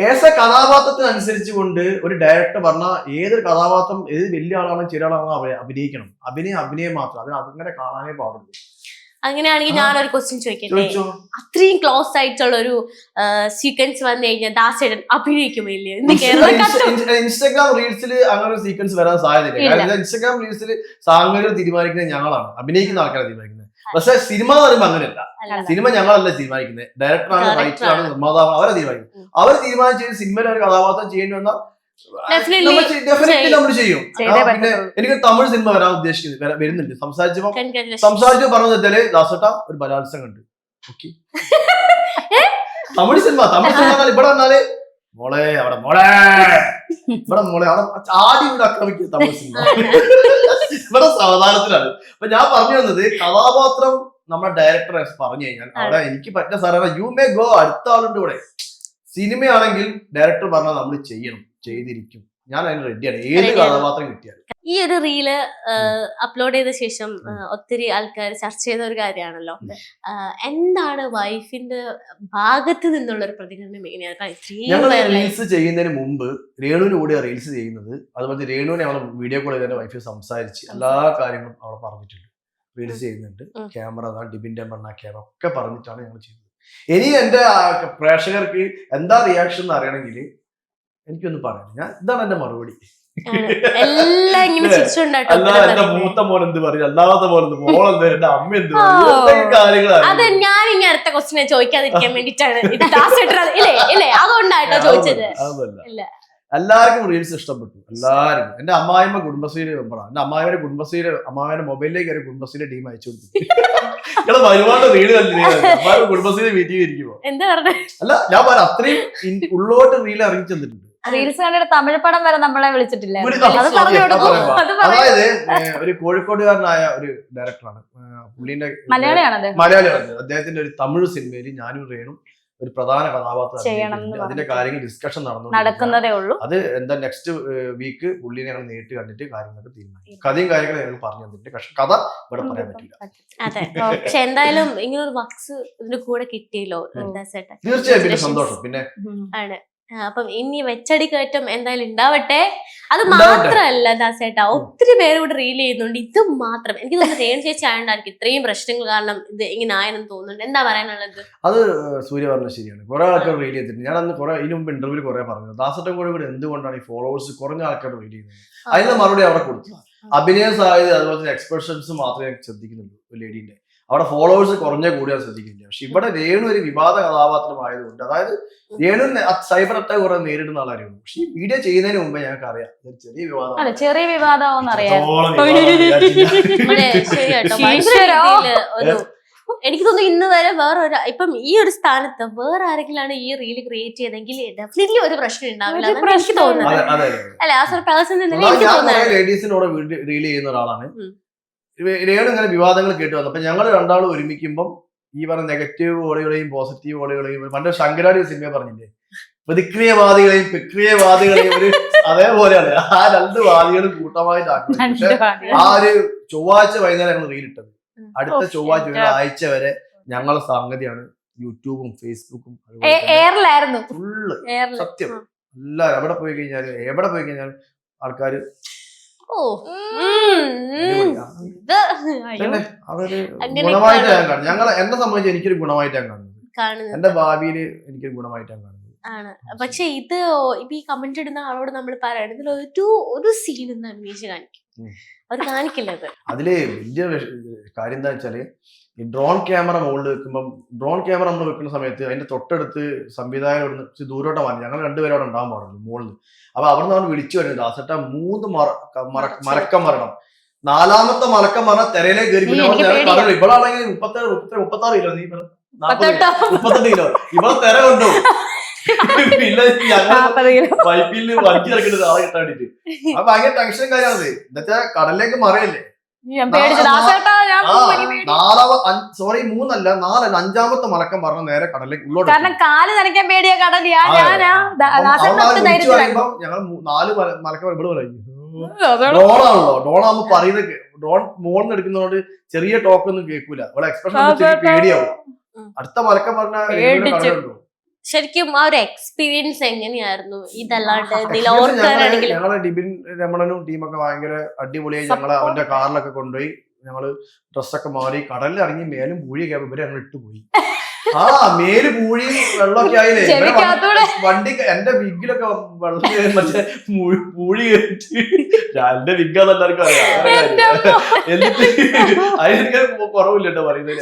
ഏസ കഥാപാത്രത്തിനനുസരിച്ച് കൊണ്ട് ഒരു ഡയറക്ടർ പറഞ്ഞ ഏതൊരു കഥാപാത്രം, ഏത് വലിയ ആളാണോ ചെറിയ ആളാണോ അഭിനയിക്കണം. അഭിനയം മാത്രം, അതിന് അങ്ങനെ കാണാനേ പാടുള്ളൂ. അങ്ങനെയാണെങ്കിൽ ഞാനൊരു ക്വസ്റ്റ്യൻ ചോദിക്കട്ടെ? അത്രയും ക്ലോസ് ആയിട്ടുള്ള ഒരു സീക്വൻസ് വന്നു കഴിഞ്ഞാൽ ദാസേട്ടൻ അഭിനയിക്കുമില്ലേ? ഇൻസ്റ്റാഗ്രാം റീൽസിൽ അങ്ങനെ ഒരു സീക്വൻസ് വരാൻ സാധ്യതയില്ല. കാരണം ഇൻസ്റ്റാഗ്രാം റീൽസിൽ സാങ്കേതിക തീരുമാനിക്കുന്നത് ഞങ്ങളാണ്, അഭിനയിക്കുന്ന ആൾക്കാരെ തീരുമാനിക്കുന്നത്. പക്ഷെ സിനിമ എന്ന് പറയുമ്പോൾ അങ്ങനെയല്ല. സിനിമ ഞങ്ങളല്ല തീരുമാനിക്കുന്നത്, ഡയറക്ടറാണ്, റൈറ്ററാണ്, നിർമ്മാതാവാണ്, അവരെ തീരുമാനിക്കുന്നത്. അവർ തീരുമാനിച്ച് സിനിമയിൽ ഒരു കഥാപാത്രം ചെയ്യേണ്ടി വന്നാൽ ഡെഫിനറ്റ്ലി നമ്മൾ ചെയ്യും. പിന്നെ എനിക്ക് തമിഴ് സിനിമ വരാൻ വരുന്നുണ്ട്. സംസാരിച്ചപ്പോ പറഞ്ഞത് വെച്ചാല്, ദാസേട്ടാ ഒരു ബലാത്സംഗം ഉണ്ട്. ഓക്കെ, തമിഴ് സിനിമ ഇവിടെ വന്നാല് മോളെ അവിടെ അവിടെ ആദ്യം ഇവിടെ ആക്രമിക്കുക തമിഴ് സിനിമ. ഇവിടെ സാവധാനത്തിലാണ്. അപ്പൊ ഞാൻ പറഞ്ഞു വന്നത്, കഥാപാത്രം നമ്മുടെ ഡയറക്ടർ പറഞ്ഞു കഴിഞ്ഞാൽ അവിടെ എനിക്ക് പറ്റുന്ന സാധനം യു മേ ഗോ, അടുത്ത ആളുണ്ട് ഇവിടെ. സിനിമയാണെങ്കിൽ ഡയറക്ടർ പറഞ്ഞാൽ നമ്മൾ ചെയ്യണം, ചെയ്തിരിക്കും. ഞാൻ അതിന് റെഡിയാണ്, ഏത് കഥാപാത്രം കിട്ടിയാലും. ഈ ഒരു റീല് അപ്ലോഡ് ചെയ്ത ശേഷം ഒത്തിരി ആൾക്കാർ ചർച്ച ചെയ്ത ഒരു കാര്യമാണല്ലോ, എന്താണ് വൈഫിന്റെ ഭാഗത്ത് നിന്നുള്ള ഒരു പ്രതികരണം? ഞങ്ങൾ റീൽസ് ചെയ്യുന്നതിന് മുമ്പ് രേണുവിന് കൂടിയാണ് റീൽസ് ചെയ്യുന്നത്. അതുപോലെ രേണുവിനെ അവളെ വീഡിയോ കോൾ ചെയ്ത് വൈഫ് സംസാരിച്ച് എല്ലാ കാര്യങ്ങളും അവളെ പറഞ്ഞിട്ടുണ്ട്. റീൽസ് ചെയ്യുന്നുണ്ട്, ക്യാമറ ഡിബിന്റെ മണ്ണ ക്യാമറ ഒക്കെ പറഞ്ഞിട്ടാണ് ഞങ്ങൾ ചെയ്തത്. ഇനി എന്റെ പ്രേക്ഷകർക്ക് എന്താ റിയാക്ഷൻ എന്ന് അറിയണമെങ്കിൽ എനിക്കൊന്നും പറയാം, ഞാൻ ഇതാണ് എന്റെ മറുപടി. എല്ലാം ഇങ്ങനെ ചിരിച്ചുകൊണ്ടാട്ടോ അല്ല എന്റെ മൂത്ത മോൻ എന്ത് പറയും, രണ്ടാമത്തെ മോൻ എന്ത്, മോളെന്ത്, എന്റെ അമ്മ എന്ത് പറയും, കാര്യങ്ങളാണ്. അത് ഞാൻ ഇനി അടുത്ത ക്വസ്റ്റിനെ ചോദിക്കാതിരിക്കാൻ വേണ്ടിട്ടാണ് ഇത് ഇല്ലേ അതുകൊണ്ടാട്ടോ ചോദിച്ചത്. അതൊന്നുമല്ല, എല്ലാവർക്കും റീൽസ് ഇഷ്ടപ്പെട്ടു, എല്ലാവർക്കും. എന്റെ അമ്മായിമ്മ കുടുംബശ്രീയുടെ മെമ്പറാണ്. എന്റെ അമ്മായിയുടെ കുടുംബശ്രീയുടെ അമ്മാവിന്റെ മൊബൈലിലേക്ക് ഒരു കുടുംബശ്രീയുടെ ടീം അയച്ചു കൊടുത്തു. ഇവിടെ ഒരുപാട് റീല് കണ്ടില്ല, കുടുംബശ്രീ മീറ്റിംഗ് ഇരിക്കുമ്പോ. എന്താ പറഞ്ഞ അല്ല ഞാൻ പറയാം, അത്രയും ഉള്ളോട്ട് റീൽ ഇറങ്ങി ചെന്നിട്ടുണ്ട്. റീൽസ് കണ്ടിട്ട് തമിഴ് പടം വരെ നമ്മളെ വിളിച്ചിട്ടില്ല. അതായത് ഒരു കോഴിക്കോടുകാരനായ ഒരു ഡയറക്ടറാണ്, പുള്ളിന്റെ മലയാളിയാണ്. അദ്ദേഹത്തിന്റെ ഒരു തമിഴ് സിനിമയിൽ ഞാനും രേണും ഒരു പ്രധാന കഥാപാത്രം, അതിന്റെ കാര്യങ്ങൾ ഡിസ്കഷൻ നടക്കുന്നതേ ഉള്ളൂ. അത് എന്താ നെക്സ്റ്റ് വീക്ക് പുള്ളിനെ ഞങ്ങൾ നേരിട്ട് കണ്ടിട്ട് കാര്യങ്ങളൊക്കെ തീരുമാനിക്കും. കഥയും കാര്യങ്ങളും ഞങ്ങൾ പറഞ്ഞു തന്നിട്ട്, പക്ഷെ കഥ ഇവിടെ പറയാൻ പറ്റില്ല. അതെ, പക്ഷെ എന്തായാലും ഇങ്ങനൊരു വർക്ക്സ് ഇതിന്റെ കൂടെ കിട്ടിയല്ലോ. തീർച്ചയായും പിന്നെ സന്തോഷം. പിന്നെ ആണ് അപ്പം ഇനി വെച്ചടി കയറ്റം എന്തായാലും ഉണ്ടാവട്ടെ. അത് മാത്രല്ല ദാസേട്ടാ, ഒത്തിരി പേര് ഇവിടെ റീൽ ചെയ്യുന്നുണ്ട്. ഇത് മാത്രം എനിക്ക് തോന്നുന്നു രേണു ചേച്ചി ആയതുകൊണ്ടായിരിക്കും ഇത്രയും പ്രശ്നങ്ങൾ കാരണം ഇത് ഇങ്ങനെ ആയെന്ന് തോന്നുന്നുണ്ട്. എന്താ പറയാനുള്ളത്? അത് സൂര്യ പറഞ്ഞത് ശരിയാണ്. കുറെ ആൾക്കാർ റീൽ ചെയ്തിട്ടുണ്ട്. ഞാൻ അന്ന് ഇതിനു മുമ്പ് ഇന്റർവ്യൂവിൽ കുറെ പറഞ്ഞു, ദാസേട്ടൻ കോഴിക്കോട് എന്തുകൊണ്ടാണ് ഈ ഫോളോവേഴ്സ് കുറഞ്ഞ ആൾക്കാർ റീൽ ചെയ്യുന്നത്. അതിന്റെ മറുപടി അവിടെ കൊടുത്തു. അഭിനയ സാധ്യത അതുപോലെ തന്നെ എക്സ്പ്രഷൻസ് മാത്രമേ ശ്രദ്ധിക്കുന്നുള്ളൂ ലേഡീന്റെ. അവിടെ ഫോളോവേഴ്സ് കുറഞ്ഞ കൂടിയാൽ ശ്രദ്ധിക്കുന്നില്ല. പക്ഷെ ഇവിടെ രേണു ഒരു വിവാദ കഥാപാത്രമായതുകൊണ്ട്, അതായത് രേണു സൈബർ അറ്റാക്ക് കുറെ നേരിടുന്ന ആളായിരുന്നു. പക്ഷെ ഈ വീഡിയോ ചെയ്യുന്നതിന് മുമ്പ് ഞങ്ങൾക്ക് അറിയാം ചെറിയ വിവാദം, ചെറിയ വിവാദം അറിയാം. എനിക്ക് തോന്നുന്നു ഇന്ന് വരെ വേറൊരു ഇപ്പം ഈ ഒരു സ്ഥാനത്ത് വേറെ ആരെങ്കിലാണ് ഈ റീല് ക്രിയേറ്റ് ചെയ്തെങ്കിൽ ഡെഫിനറ്റ്ലി ഒരു പ്രശ്നം ഉണ്ടാവില്ല എനിക്ക് തോന്നുന്നത്. അല്ലെ, ആസ് എ പേഴ്സൺ എനിക്ക് തോന്നുന്നത് ലേഡീസിനോട് റീൽ ചെയ്യുന്ന ഒരാളാണ്. രേണു ഇങ്ങനെ വിവാദങ്ങൾ കേട്ടു വന്നു. അപ്പൊ ഞങ്ങൾ രണ്ടാളും ഒരുമിക്കുമ്പോൾ ഈ പറഞ്ഞ നെഗറ്റീവ് ഓളുകളെയും പോസിറ്റീവ് ഓളുകളെയും, പണ്ട് ശങ്കരാടി സിനിമ പറഞ്ഞില്ലേ, പ്രതിക്രിയവാദികളെയും പ്രക്രിയവാദികളെയും ഒരു അതേപോലെയാണ് ആ രണ്ട് വാദികളും കൂട്ടമായിട്ടാണ്. ആ ഒരു ചൊവ്വാഴ്ച വൈകുന്നേരം ഞങ്ങൾ റീലിട്ടത്. അടുത്ത ചൊവ്വാഴ്ച ഒരാഴ്ച വരെ ഞങ്ങളെ സംഗതിയാണ് യൂട്യൂബും ഫേസ്ബുക്കും ഫുള്ള്. സത്യം, എല്ലാരും എവിടെ പോയി കഴിഞ്ഞാലും ആൾക്കാര് അതൊരു ഗുണമായിട്ട് ഞാൻ കാണുന്നു. എന്നെ സംബന്ധിച്ച് എനിക്കൊരു ഗുണമായിട്ടാണ് കാണുന്നത്. എന്റെ ഭാവിയിൽ എനിക്കൊരു ഗുണമായിട്ടാണ് കാണുന്നത്. ആണ്. പക്ഷെ ഇത് ഈ കമന്റ് ഇടുന്ന ആളോട് നമ്മൾ പറയണതിൽ ഒരു സീൻ ഒന്ന് അന്വേഷിച്ച് കാണിക്കും, അവർ കാണിക്കില്ല. അതില് വലിയ കാര്യം എന്താ വെച്ചാല്, ഈ ഡ്രോൺ ക്യാമറ മുകളിൽ വെക്കുമ്പോൾ, ഡ്രോൺ ക്യാമറ നമ്മൾ വെക്കുന്ന സമയത്ത് അതിന്റെ തൊട്ടടുത്ത് സംവിധായകരോട് ദൂരോട്ട് മാറി ഞങ്ങൾ രണ്ടുപേരും അവിടെ ഉണ്ടാകാൻ പാടുള്ളൂ മുകളിൽ. അപ്പൊ അവിടെ നിന്ന് വിളിച്ചു വരുന്നത് ദാസേട്ട 3 മലക്കം മരണം, 4ാമത്തെ മലക്കം മരണം തെരയിലേക്ക് കയറി. പിന്നെ ഇവളാണെങ്കിൽ 36 കിലോ, നീ 38 കിലോ, ഇവളെ തെര കൊണ്ടു. പിന്നെ പൈപ്പിൽ വഞ്ചി ഇറക്കേണ്ടത് ആളെ കിട്ടാൻ വേണ്ടിട്ട്. അപ്പൊ ഭയങ്കര ടെൻഷൻ കാര്യമാണത്. എന്നുവെച്ചാൽ കടലിലേക്ക് മറയല്ലേ. 5ാമത്തെ മലക്കം പറഞ്ഞ നേരെ കടലിലേക്ക് ഉള്ളോട്ട്. ഞങ്ങൾ 4 മലക്കം ഇവിടെ ഡ്രോണാണല്ലോ. ഡ്രോണാകുമ്പോ പറയുന്നത്, ഡ്രോൺ മോളിന്ന് എടുക്കുന്നതുകൊണ്ട് ചെറിയ ടോക്കൊന്നും കേൾക്കൂല. ഇവിടെ എക്സ്പ്രഷൻ പേടിയാവും. അടുത്ത മലക്കം പറഞ്ഞാൽ ശരിക്കും ആ ഒരു എക്സ്പീരിയൻസ് എങ്ങനെയായിരുന്നു? ഇതല്ലാണ്ട് ഞങ്ങള് ഡിബിൻ രമണനും ടീമൊക്കെ ഭയങ്കര അടിപൊളിയായി ഞങ്ങള് അവന്റെ കാറിലൊക്കെ കൊണ്ടുപോയി ഞങ്ങള് ഡ്രസ്സൊക്കെ മാറി കടലിൽ ഇറങ്ങി മേലും പൂഴിയൊക്കെ ഇവരെ ഞങ്ങൾ ഇട്ടുപോയി. ആ മേല് പൂഴിയും വെള്ളമൊക്കെ ആയില്ലേ. വണ്ടി എന്റെ വിഗിലൊക്കെ വെള്ളം മറ്റേ പൂഴി കയറ്റി. എന്റെ വിഗാന്ന് എല്ലാവർക്കും അറിയാം. എന്നിട്ട് അതിനൊക്കെ കുറവില്ല കേട്ടോ പറയുന്നതിൽ.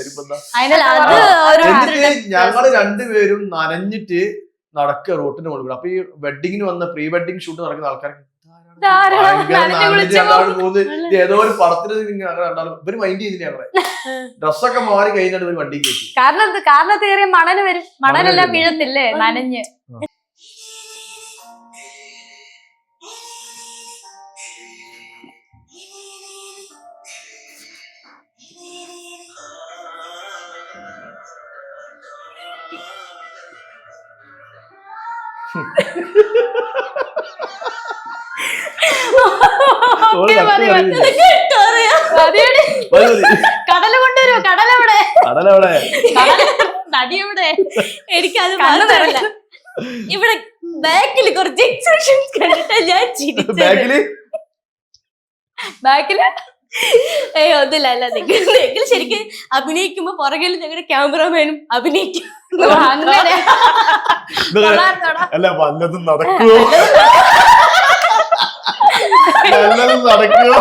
എന്നിട്ട് ഞങ്ങള് രണ്ടുപേരും നനഞ്ഞിട്ട് നടക്കുക റോട്ടിന് മുകളിൽ. അപ്പൊ ഈ വെഡിങ്ങിന് വന്ന പ്രീ വെഡിങ് ഷൂട്ട് നടക്കുന്ന ആൾക്കാർക്ക് ഏതോ ഒരു പടത്തിന് കണ്ടാലും ഇവര് മൈൻഡ് ചെയ്തില്ല. ഞങ്ങളെ ഡ്രസ്സൊക്കെ മാറി കഴിഞ്ഞിട്ട് ഒരു വണ്ടി കയറ്റി. കാരണം തീരെ മണല് വരും, മണലെല്ലാം വീഴത്തില്ലേ നനഞ്ഞ്. കടല് കൊണ്ടുവരുമോ? കടലെവിടെ? നദിയെവിടെ? എനിക്കത് പറഞ്ഞില്ല. ഇവിടെ ബാക്കിൽ കുറച്ച് എക്സ്പ്രഷൻസ് കണ്ടിട്ട് ഞാൻ ചിരിച്ചത്. ഒന്നുമില്ല. അല്ല നിങ്ങൾ ശരിക്കും അഭിനയിക്കുമ്പോ പുറകിൽ ഞങ്ങളുടെ ക്യാമറമാനും അഭിനയിക്കും. അങ്ങനെ അല്ല വല്ലതും നടക്കുവോ വല്ലതും നടക്കുവോ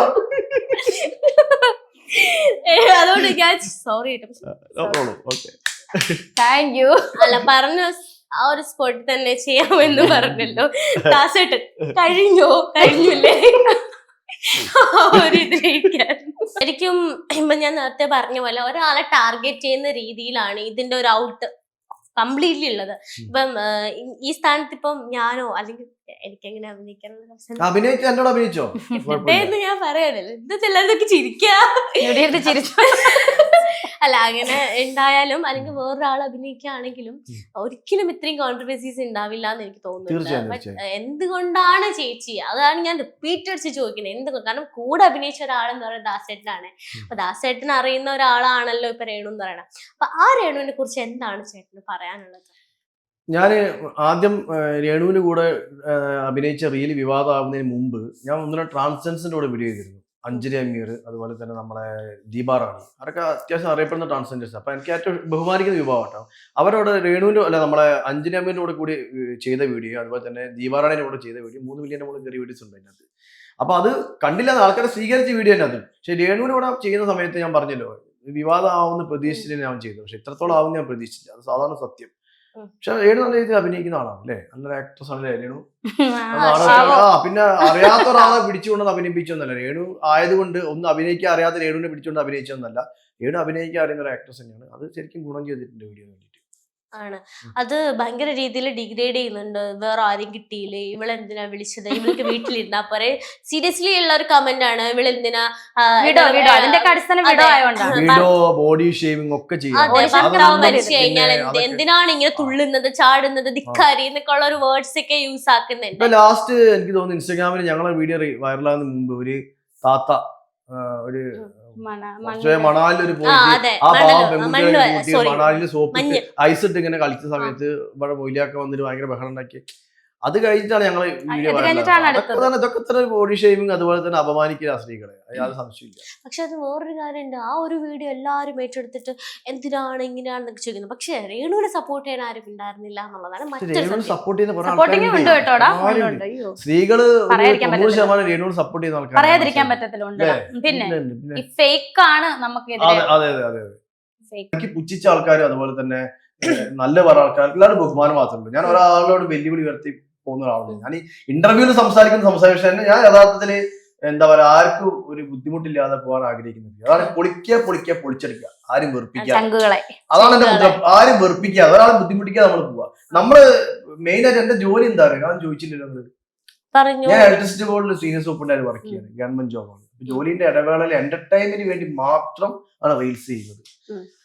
അതുകൊണ്ട് ഞാൻ സോറി താങ്ക് യു. അല്ല പറഞ്ഞ ആ ഒരു സ്പോട്ടിൽ തന്നെ ചെയ്യാമെന്ന് പറഞ്ഞല്ലോ. ദാസേട്ടൻ കഴിഞ്ഞില്ലേ ഒരു ഇതിലിരിക്കാൻ. ശരിക്കും ഇപ്പൊ ഞാൻ നേരത്തെ പറഞ്ഞ പോലെ ഒരാളെ ടാർഗറ്റ് ചെയ്യുന്ന രീതിയിലാണ് ഇതിന്റെ ഒരു ഔട്ട് കംപ്ലീറ്റ്ലി ഉള്ളത്. ഇപ്പം ഈ സ്ഥാനത്ത് ഇപ്പം ഞാനോ അല്ലെങ്കിൽ എനിക്കെങ്ങനെ അഭിനയിക്കാനുള്ള അഭിനയിച്ചോ എന്ന് ഞാൻ പറയാനല്ലോ. എന്താ എല്ലാവരും ചിരിക്കാ അല്ല അങ്ങനെ ഉണ്ടായാലും അല്ലെങ്കിൽ വേറൊരാൾ അഭിനയിക്കുകയാണെങ്കിലും ഒരിക്കലും ഇത്രയും കോൺട്രവേഴ്സീസ് ഉണ്ടാവില്ല എന്ന് എനിക്ക് തോന്നുന്നില്ല. ബട്ട് എന്തുകൊണ്ടാണ് ചേച്ചി, അതാണ് ഞാൻ റിപ്പീറ്റ് അടിച്ച് ചോദിക്കുന്നത്, എന്തുകൊണ്ട്? കാരണം കൂടെ അഭിനയിച്ച ഒരാളെന്ന് പറയുന്നത് ദാസേട്ടനാണ്. അപ്പൊ ദാസേട്ടൻ അറിയുന്ന ഒരാളാണല്ലോ ഇപ്പൊ രേണു എന്ന് പറയണം. അപ്പൊ ആ രേണുവിനെ കുറിച്ച് എന്താണ് ചേട്ടന് പറയാനുള്ളത്? ഞാൻ ആദ്യം രേണുവിന് കൂടെ അഭിനയിച്ച റീല് വിവാദമാകുന്നതിന് മുമ്പ് ഞാൻ ഒന്നിനെ ട്രാൻസ്ജെൻസിന്റെ കൂടെ വീഡിയോ ചെയ്തിരുന്നു. അഞ്ജലി അമീർ, അതുപോലെ തന്നെ നമ്മളെ ദീപാറാണി, അവരൊക്കെ അത്യാവശ്യം അറിയപ്പെടുന്ന ട്രാൻസ്ജെൻഡേഴ്സ്. അപ്പൊ എനിക്ക് ഏറ്റവും ബഹുമാനിക്കുന്ന വിഭാഗം കേട്ടോ. അവരോട് രേണുവിന്റെ അല്ല നമ്മളെ അഞ്ജലി അമീറിന്റെ കൂടെ കൂടി ചെയ്ത വീഡിയോ, അതുപോലെ തന്നെ ദീപാറാണിന്റെ കൂടെ ചെയ്ത വീഡിയോ 3 മില്യന്റെ മുകളിൽ ചെറിയ വീഡിയോസ് ഉണ്ട് അതിനകത്ത്. അപ്പൊ അത് കണ്ടില്ലാതെ ആൾക്കാരെ സ്വീകരിച്ച വീഡിയോ തന്നെ അത്. പക്ഷെ രേണുവിന്റെ കൂടെ ചെയ്യുന്ന സമയത്ത് ഞാൻ പറഞ്ഞല്ലോ വിവാദം ആവുന്ന പ്രതീക്ഷിച്ചിട്ട് ഞാൻ ചെയ്തു. പക്ഷെ ഇത്രത്തോളം ആവുന്ന ഞാൻ പ്രതീക്ഷിച്ചില്ല. അത് സാധാരണ സത്യം. പക്ഷെ രേണു നല്ല രീതിയിൽ അഭിനയിക്കുന്ന ആളാണ് അല്ലേ, നല്ലൊരു ആക്ട്രസ് ആണല്ലേ രേണു. പിന്നെ അറിയാത്ത ഒരാളെ പിടിച്ചുകൊണ്ട് അഭിനയിപ്പിച്ചൊന്നല്ല. രേണു ആയതുകൊണ്ട് ഒന്ന് അഭിനയിക്കാൻ അറിയാത്ത രേണുവിനെ പിടിച്ചുകൊണ്ട് അഭിനയിച്ചൊന്നല്ല. രേണു അഭിനയിക്കാൻ അറിയുന്ന ഒരു ആക്ട്രസ് തന്നെയാണ്. അത് ശരിക്കും ഗുണം ചെയ്തിട്ടുണ്ട് വീഡിയോ വേണ്ടിയിട്ട്. ആണ് അത് ഭയങ്കര രീതിയിൽ ഡിഗ്രേഡ് ചെയ്യുന്നുണ്ട്. വേറെ ആരും കിട്ടിയില്ലേ, ഇവളെന്തിനാ വിളിച്ചത്, ഇവൾക്ക് വീട്ടിലിരുന്നാ പോരെ. സീരിയസ്ലി ഉള്ള ഒരു കമന്റ് ആണ്. ഇവളെന്തിനാ ബോഡി ഷേവിംഗ് ഒക്കെ മരിച്ചു കഴിഞ്ഞാൽ എന്തിനാണ് ഇങ്ങനെ തുള്ളുന്നത്, ചാടുന്നത്, ധിക്കാരി എന്നൊക്കെ ഉള്ള ഒരു വേർഡ്സ് ഒക്കെ യൂസ് ആക്കുന്നുണ്ട്. ലാസ്റ്റ് എനിക്ക് തോന്നുന്നു ഇൻസ്റ്റാഗ്രാമിൽ ഞങ്ങളെ വീഡിയോ വൈറലാകുന്ന മുമ്പ് ഒരു താത്ത ഒരു മണാലിലൊരു മണാലില് സോപ്പ് ഐസ് ഇട്ട് ഇങ്ങനെ കളിച്ച സമയത്ത് ഇവിടെ മൊയിലൊക്കെ വന്നിട്ട് ഭയങ്കര ബഹളം ഉണ്ടാക്കി. അത് കഴിഞ്ഞിട്ടാണ് ഞങ്ങൾ ഇതൊക്കെ തന്നെ ബോഡി ഷേമിങ്, അതുപോലെ തന്നെ അപമാനിക്കുന്ന സ്ത്രീകളെ, യാതൊരു സംശയമില്ല. പക്ഷെ അത് വേറൊരു കാര്യമുണ്ട്. ആ ഒരു വീഡിയോ എല്ലാവരും ഏറ്റെടുത്തിട്ട് എന്തിനാണ് ഇങ്ങനെയാണെന്നൊക്കെ ചോദിക്കുന്നത്. പക്ഷെ രേണുവിനെ സപ്പോർട്ട് ചെയ്യാൻ ആരും ഉണ്ടായിരുന്നില്ല എന്നുള്ളതാണ് മറ്റൊരു. സപ്പോർട്ട് ചെയ്യുന്ന സ്ത്രീകള് 100% രേണുവിനെ സപ്പോർട്ട് ചെയ്യുന്ന ആൾക്കാർ പറയാതിരിക്കാൻ പറ്റത്തില്ല. പിന്നെ ഫേക്ക് ആണ് നമുക്ക്. അതെ എനിക്ക് പുച്ഛിച്ച ആൾക്കാരും അതുപോലെ തന്നെ നല്ല പറഞ്ഞ ആൾക്കാർ എല്ലാവരും ബഹുമാനം മാത്രമേ. ഞാൻ ഒരാളോട് വെല്ലുവിളി ഉയർത്തി പോകുന്ന ഒരാളാണ്. ഞാൻ ഈ ഇന്റർവ്യൂവിൽ സംസാരിക്കുന്ന സംസാരിച്ച ഞാൻ യഥാർത്ഥത്തില് എന്താ പറയാ ആർക്കും ഒരു ബുദ്ധിമുട്ടില്ലാതെ പോകാൻ ആഗ്രഹിക്കുന്നില്ല. അതാണ് പൊളിച്ചെടുക്കുക, ആരും വെറുപ്പിക്കുക. അതാണ് എന്റെ മുദ്ര. ആരും വെറുപ്പിക്കുക, ഒരാളെ ബുദ്ധിമുട്ടിക്കാതെ നമ്മൾ പോവുക. നമ്മള് മെയിൻ ആയിട്ട് എന്റെ ജോലി എന്താ പറയുക, ഞാൻ ചോദിച്ചില്ലല്ലോ. ഞാൻ ഇലക്ട്രിസിറ്റി ബോർഡിൽ സീനിയർ സൂപ്രണ്ടായിട്ട് വർക്ക് ചെയ്യാണ്, ഗവൺമെന്റ് ജോബാണ്. ജോലിന്റെ ഇടവേളയിൽ എന്റർടൈൻമെന്റിന് വേണ്ടി മാത്രം ആണ് റീൽസ് ചെയ്യുന്നത്.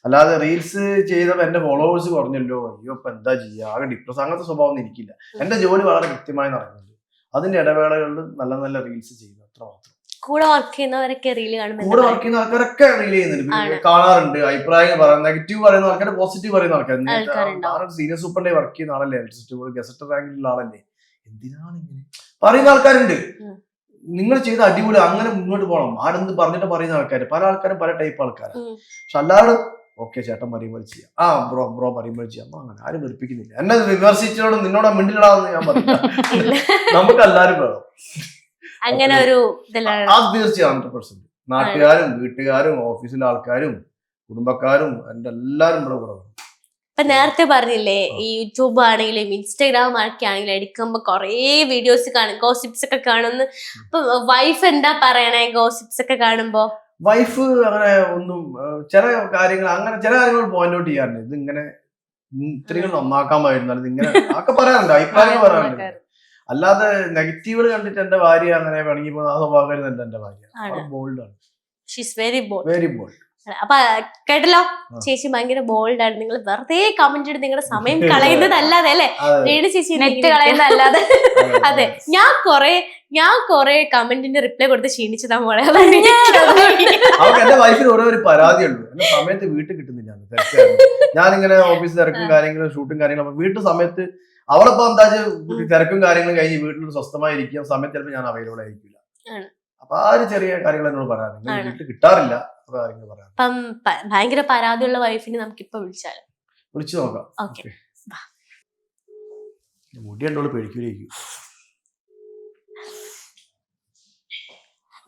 അല്ലാതെ റീൽസ് ചെയ്തപ്പോ എന്റെ ഫോളോവേഴ്സ് കുറഞ്ഞല്ലോ, അയ്യോ ഇപ്പൊ എന്താ ചെയ്യുക, ആകെ ഡിപ്രസ്, അങ്ങനത്തെ സ്വഭാവം ഒന്നും എനിക്കില്ല. എന്റെ ജോലി വളരെ കൃത്യമായി നടക്കുന്നുണ്ട്. അതിന്റെ ഇടവേളകളിൽ നല്ല നല്ല റീൽസ് ചെയ്യുന്നു, അത്ര മാത്രം. കൂടെ വർക്ക് ചെയ്യുന്നവരൊക്കെ റീൽ കാണുമ്പോൾ കൂടെ വർക്ക് ചെയ്യുന്ന ആൾക്കാരൊക്കെ റീൽ ചെയ്യുന്നുണ്ട്, കാണാറുണ്ട്. അഭിപ്രായം പറയുന്ന നെഗറ്റീവ് പറയുന്ന ആൾക്കാർ, പോസിറ്റീവ് പറയുന്ന ആൾക്കാർ. സീനിയർ സൂപ്രണ്ടായി വർക്ക് ചെയ്യുന്ന ആളല്ലേ, ഇലക്ട്രിസിറ്റി ബോർഡ് ഗസറ്റഡ് റാങ്കിലുള്ള ആളല്ലേ, എന്തിനാണ് ഇങ്ങനെ പറയുന്ന ആൾക്കാരുണ്ട്. നിങ്ങൾ ചെയ്ത അടിപൊളി, അങ്ങനെ മുന്നോട്ട് പോകണം, ആരെന്ത് പറഞ്ഞിട്ട് പറയുന്ന ആൾക്കാർ. പല ആൾക്കാരും പല ടൈപ്പ് ആൾക്കാരാണ്. പക്ഷെ അല്ലാതെ ഓക്കെ ചേട്ടൻ പറയുമ്പോൾ ചെയ്യാം, ബ്രോ പറയുമ്പോൾ ചെയ്യാം, അങ്ങനെ ആരും വെറുപ്പിക്കുന്നില്ല. എന്നെ വിമർശിച്ചോട് നിന്നോട് മിണ്ടിലാണെന്ന് ഞാൻ പറഞ്ഞു. നമുക്ക് എല്ലാരും വേണം അങ്ങനെ ഒരു തീർച്ചയായും 100%. നാട്ടുകാരും വീട്ടുകാരും ഓഫീസിലെ ആൾക്കാരും കുടുംബക്കാരും എന്റെ എല്ലാരും ഇവിടെ കൂടെ. ഇപ്പൊ നേരത്തെ പറഞ്ഞില്ലേ ഈ യൂട്യൂബ് ആണെങ്കിലും ഇൻസ്റ്റാഗ്രാം ഒക്കെ ആണെങ്കിലും എടുക്കുമ്പോ കൊറേ വീഡിയോസ് കാണും, ഗോസിപ്സ് ഒക്കെ കാണുന്നു. അപ്പൊ വൈഫ് എന്താ പറയണേ ഗോസിപ്സ് ഒക്കെ കാണുമ്പോ? വൈഫ് അങ്ങനെ ഒന്നും ചില കാര്യങ്ങൾ പോയിന്റ് ഔട്ട് ചെയ്യാറുണ്ട്. ഇത് ഇങ്ങനെ സ്ത്രീകൾ നന്നാക്കാൻ പാടില്ല, ഇങ്ങനെ ഒക്കെ പറയാറുണ്ട്, അഭിപ്രായങ്ങൾ പറയാറുണ്ട്. അല്ലാതെ നെഗറ്റീവുകൾ കണ്ടിട്ട് എന്റെ ഭാര്യ അങ്ങനെ വേണമെങ്കിൽ പോകുന്ന ആ സ്വഭാവം എന്റെ ഭാര്യ ബോൾഡാണ്. Very bold. അപ്പൊ കേട്ടല്ലോ, ചേച്ചി ഭയങ്കര ബോൾഡ് ആണ്. നിങ്ങൾ വെറുതെ കമന്റ് ഇട്ട് നിങ്ങളുടെ സമയം കളയുന്നതല്ലാതെ അല്ലെ, രേണു ചേച്ചി നെറ്റ് കളയുന്നതല്ലാതെ. അതെ, ഞാൻ കൊറേ കമന്റിന്റെ റിപ്ലൈ കൊടുത്ത് ക്ഷീണിച്ചതാ മോളെ. അവർക്ക് എന്റെ വൈഫിന് ഓരോ ഒരു പരാതിയുള്ളൂ, എന്റെ സമയത്ത് വീട്ടിൽ കിട്ടുന്നില്ല. ഞാനിങ്ങനെ ഓഫീസ് തിരക്കും കാര്യങ്ങളും ഷൂട്ടും കാര്യങ്ങളും വീട്ടു സമയത്ത് അവളിപ്പോ എന്താ തിരക്കും കാര്യങ്ങളും കഴിഞ്ഞ് വീട്ടിൽ സ്വസ്ഥമായി ഇരിക്കുന്ന സമയത്ത് ചിലപ്പോൾ ഞാൻ അവൈലബിൾ ആയിരിക്കില്ല. അപ്പൊ ആ ഒരു ചെറിയ കാര്യങ്ങൾ എന്നോട് പറയാം. നിങ്ങൾ വീട്ടിൽ കിട്ടാറില്ല, അപ്പൊ കാര്യങ്ങൾ പറയാം. ഇപ്പം ഭയങ്കര പരാതിയുള്ള വൈഫിന് നമുക്കിപ്പോ വിളിച്ചാലോ? വിളിച്ചു നോക്കാം. ഓക്കെ, മുടി കണ്ടോളൂ പേടിക്കൂലേക്കും.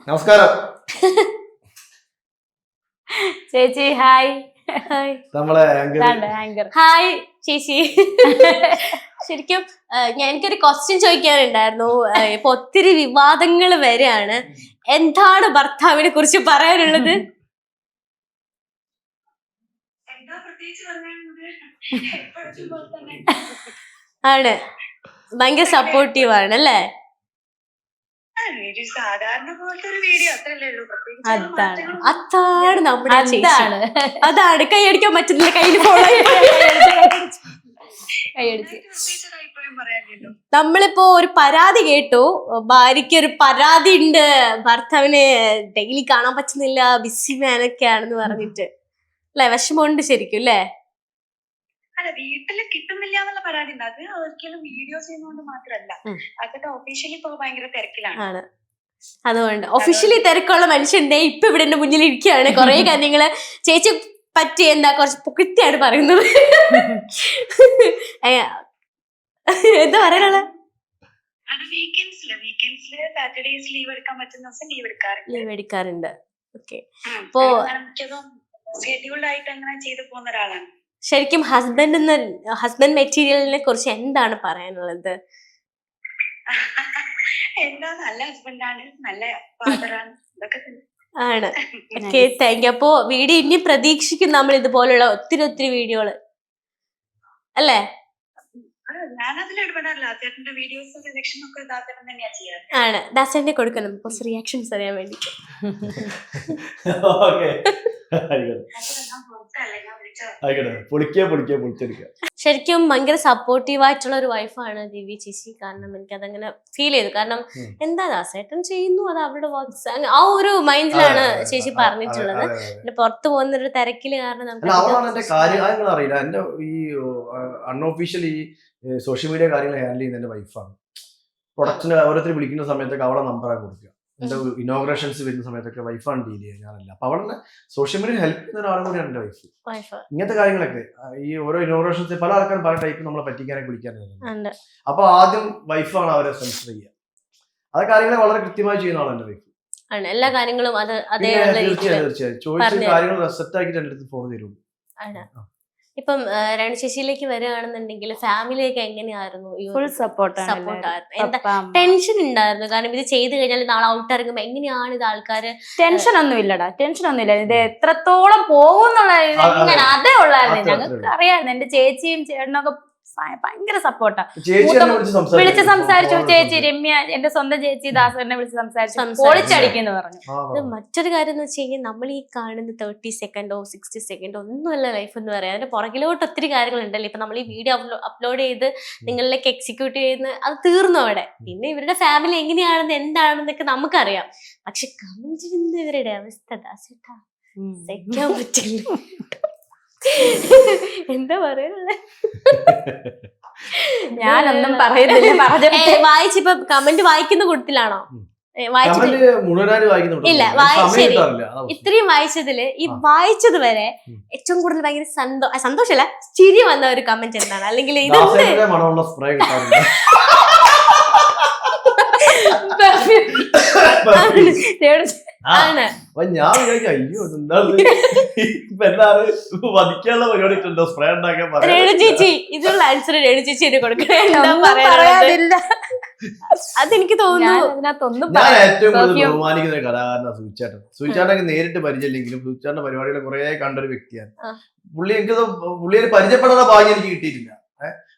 നമസ്കാരം ചേച്ചി. ഹായ്. നമ്മളെ ആങ്കർ. ഹായ് ചേച്ചി. ശരിക്കും എനിക്കൊരു ക്വസ്റ്റ്യൻ ചോദിക്കാനുണ്ടായിരുന്നു. ഇപ്പൊ ഒത്തിരി വിവാദങ്ങൾ വരെയാണ്. എന്താണ് ഭർത്താവിനെ കുറിച്ച് പറയാനുള്ളത്? ആണ്, ഭയങ്കര സപ്പോർട്ടീവ് ആണ് അല്ലേ? അതാണ് നമ്മുടെ ചേച്ചി. അതാണ് കൈയടിക്കാൻ പറ്റുന്നില്ല, കയ്യിൽ ഫോളോ നമ്മളിപ്പോ ഒരു പരാതി കേട്ടു, ഭാര്യയ്ക്ക് ഒരു പരാതി ഉണ്ട്, ഭർത്താവിന് ഡെയിലി കാണാൻ പറ്റുന്നില്ല, ബിസി മാനൊക്കെയാണെന്ന് പറഞ്ഞിട്ട് അല്ലെ? വിഷമമുണ്ട് ശരിക്കും അല്ലേ? അല്ല, വീട്ടില് കിട്ടുന്നില്ല എന്നുള്ള പരാതി ഉണ്ട്. അത് ഒരിക്കലും വീഡിയോസ് ചെയ്യുന്നതുകൊണ്ട് മാത്രല്ല, അതൊക്കെ ഒഫീഷ്യലി ഇപ്പൊ ഭയങ്കര തിരക്കിലാണ്. അതുകൊണ്ട് ഒഫീഷ്യലി തിരക്കുള്ള മനുഷ്യന്റെ ഇപ്പൊ ഇവിടെ എന്റെ മുന്നിൽ ഇരിക്കുകയാണ്. കുറെ കാര്യങ്ങള് ചേച്ചി പറ്റി എന്താ കുറച്ച് പുകഴ്ത്തിയാണ് പറയുന്നത്. എന്താ പറയാനുള്ള? അത് വീക്കെൻഡ്സില് സാറ്റർഡേസ് ലീവ് എടുക്കാൻ പറ്റുന്ന ദിവസം ലീവ് എടുക്കാറുണ്ട്. ഓക്കെ, അപ്പോ മിക്കതും ഷെഡ്യൂൾഡ് ആയിട്ട് അങ്ങനെ ചെയ്തു പോകുന്ന ഒരാളാണ്. ശരിക്കും ഹസ്ബൻഡ് മെറ്റീരിയലിനെ കുറിച്ച് എന്താണ് പറയാനുള്ളത്? എന്താ, നല്ല ഹസ്ബൻഡാണ്, നല്ല ഫാദറാണ്, ഇതൊക്കെ ആണ്. Okay, thank you. അപ്പോ വീഡിയോ ഇനി പ്രതീക്ഷിക്കും നമ്മൾ ഇതുപോലുള്ള ഒത്തിരി വീഡിയോകള് അല്ലേ? ഞാനതിൽ ഇടപെടാറില്ല. ചേട്ടന്റെ വീഡിയോസ് റിയാക്ഷൻ ഒക്കെ ദാസേട്ടൻ തന്നെയാ ചെയ്യാറ്. ആണ്, ദാസേട്ടനെ കൊടുക്കണം കുറച്ച് റിയാക്ഷൻസ് അറിയാൻ വേണ്ടിട്ട്. ശരിക്കും ഭയങ്കര സപ്പോർട്ടീവ് ആയിട്ടുള്ള ഒരു വൈഫാണ് ദിവ്യ ചേച്ചി. കാരണം എനിക്ക് അതങ്ങനെ ഫീൽ ചെയ്തു. കാരണം എന്താ ദാസേട്ടൻ ചെയ്യുന്നു, അത് അവരുടെ വർക്ക്സ്, ആ ഒരു മൈൻഡിലാണ് ചേച്ചി പറഞ്ഞിട്ടുള്ളത്. പിന്നെ പുറത്തു പോകുന്ന ഒരു തിരക്കില് കാരണം നമുക്ക് അറിയില്ല. എന്റെ ഈ അൺഒഫീഷ്യൽ ഈ സോഷ്യൽ മീഡിയ കാര്യങ്ങൾ ഹാൻഡിൽ ചെയ്യുന്ന എന്റെ വൈഫാണ്. പ്രൊഡക്റ്റിന് ഓരോരുത്തർ വിളിക്കുന്ന സമയത്തൊക്കെ അവളെ നമ്പറാണ് കൊടുക്കുക. എന്റെ ഇനോഗ്രേഷൻസ് വരുന്ന സമയത്തൊക്കെ വൈഫാണ് ഡീൽ ചെയ്യുക, ഞാനല്ല. അപ്പൊ അവളെ സോഷ്യൽ മീഡിയ ഹെൽപ്പ് ചെയ്യുന്ന ഒരാളും കൂടിയാണ് എന്റെ വൈഫ്. ഇങ്ങനത്തെ കാര്യങ്ങളൊക്കെ ഈ ഓരോ ഇനോഗ്രേഷൻസ് പല ആൾക്കാരും പല ടൈപ്പ് നമ്മളെ പറ്റിക്കാനൊക്കെ വിളിക്കാനായിരുന്നു. അപ്പൊ ആദ്യം വൈഫാണ് അവരെ സെൻസർ ചെയ്യുക. ആ കാര്യങ്ങളെ വളരെ കൃത്യമായി ചെയ്യുന്ന ആളാണ് എന്റെ വൈഫ്. എല്ലാ കാര്യങ്ങളും തീർച്ചയായും ചോദിച്ച കാര്യങ്ങൾ റെസെറ്റ് ആക്കിയിട്ട് എന്റെ അടുത്ത് ഫോൺ തരും. ഇപ്പം രണു ചേച്ചിയിലേക്ക് വരികയാണെന്നുണ്ടെങ്കിൽ ഫാമിലിയൊക്കെ എങ്ങനെയായിരുന്നു? ഫുൾ സപ്പോർട്ടായിരുന്നു. എന്താ ടെൻഷൻ ഉണ്ടായിരുന്നു? കാരണം ഇത് ചെയ്ത് കഴിഞ്ഞാൽ നാളെ ഔട്ട് ഇറങ്ങുമ്പോ എങ്ങനെയാണ് ഇത് ആൾക്കാര്? ടെൻഷൻ ഒന്നും ഇല്ലടാ, ഇത് എത്രത്തോളം പോകുന്നുള്ള അതേ ഉള്ളായിരുന്നു. ഞങ്ങൾക്ക് അറിയാമായിരുന്നു. എന്റെ ചേച്ചിയും ചേട്ടനൊക്കെ ഭയങ്കര സപ്പോർട്ടാ. വിളിച്ച് സംസാരിച്ചു. ചേച്ചി രമ്യ, എന്റെ സ്വന്തം ചേച്ചി ദാസനെ വിളിച്ച് സംസാരിച്ചു, പൊളിച്ചടിക്കുന്നു പറഞ്ഞു. മറ്റൊരു കാര്യം എന്ന് വെച്ച് കഴിഞ്ഞാൽ നമ്മൾ ഈ കാണുന്ന 30 സെക്കൻഡോ 60 സെക്കൻഡോ ഒന്നുമല്ല ലൈഫ് എന്ന് പറയാം. അതിന്റെ പുറകിലോട്ട് ഒത്തിരി കാര്യങ്ങളുണ്ടല്ലോ. ഇപ്പൊ നമ്മൾ ഈ വീഡിയോ അപ്ലോഡ് ചെയ്ത് നിങ്ങളിലേക്ക് എക്സിക്യൂട്ട് ചെയ്യുന്ന അത് തീർന്നു അവിടെ. പിന്നെ ഇവരുടെ ഫാമിലി എങ്ങനെയാണെന്ന് എന്താണെന്നൊക്കെ നമുക്കറിയാം. പക്ഷെ കമന്റ് ഇവരുടെ അവസ്ഥ ദാസേട്ടാ സഹിക്കാൻ പറ്റില്ല. എന്താ പറയാനുള്ളത്? ഞാനൊന്നും പറയുന്നില്ല. വായിച്ചിപ്പോ കമന്റ് വായിക്കുന്ന കൂട്ടത്തിലാണോ? ഇല്ല, ശരി. ഇത്രയും വായിച്ചതില് ഈ വായിച്ചത് വരെ ഏറ്റവും കൂടുതൽ ഭയങ്കര സന്തോഷമല്ല ചിരി വന്ന ഒരു കമന്റ് എന്താണ്? അല്ലെങ്കിൽ ഇതെന്ത് ആണ്? ഞാൻ അയ്യോ വധിക്കാനുള്ള പരിപാടി സ്പ്രേ ഉണ്ടാക്കാൻ രേണു ചേച്ചി ഇതിനുള്ള ആൻസർ രേണു ചേച്ചി കൊടുക്കണേ. അതെനിക്ക് തോന്നുന്നു ഞാൻ ഏറ്റവും കൂടുതൽ ബഹുമാനിക്കുന്ന ഒരു കലാകാരനാണ് സൂചിച്ചേട്ടൻ. സൂചിച്ചേട്ടനൊക്കെ നേരിട്ട് പരിചയമില്ലെങ്കിലും സൂചിച്ചേട്ടന്റെ പരിപാടികൾ കുറെ കണ്ടൊരു വ്യക്തിയാണ് പുള്ളി. പുള്ളിയെ പരിചയപ്പെടാനുള്ള ഭാഗ്യം എനിക്ക് കിട്ടിയിട്ടില്ല.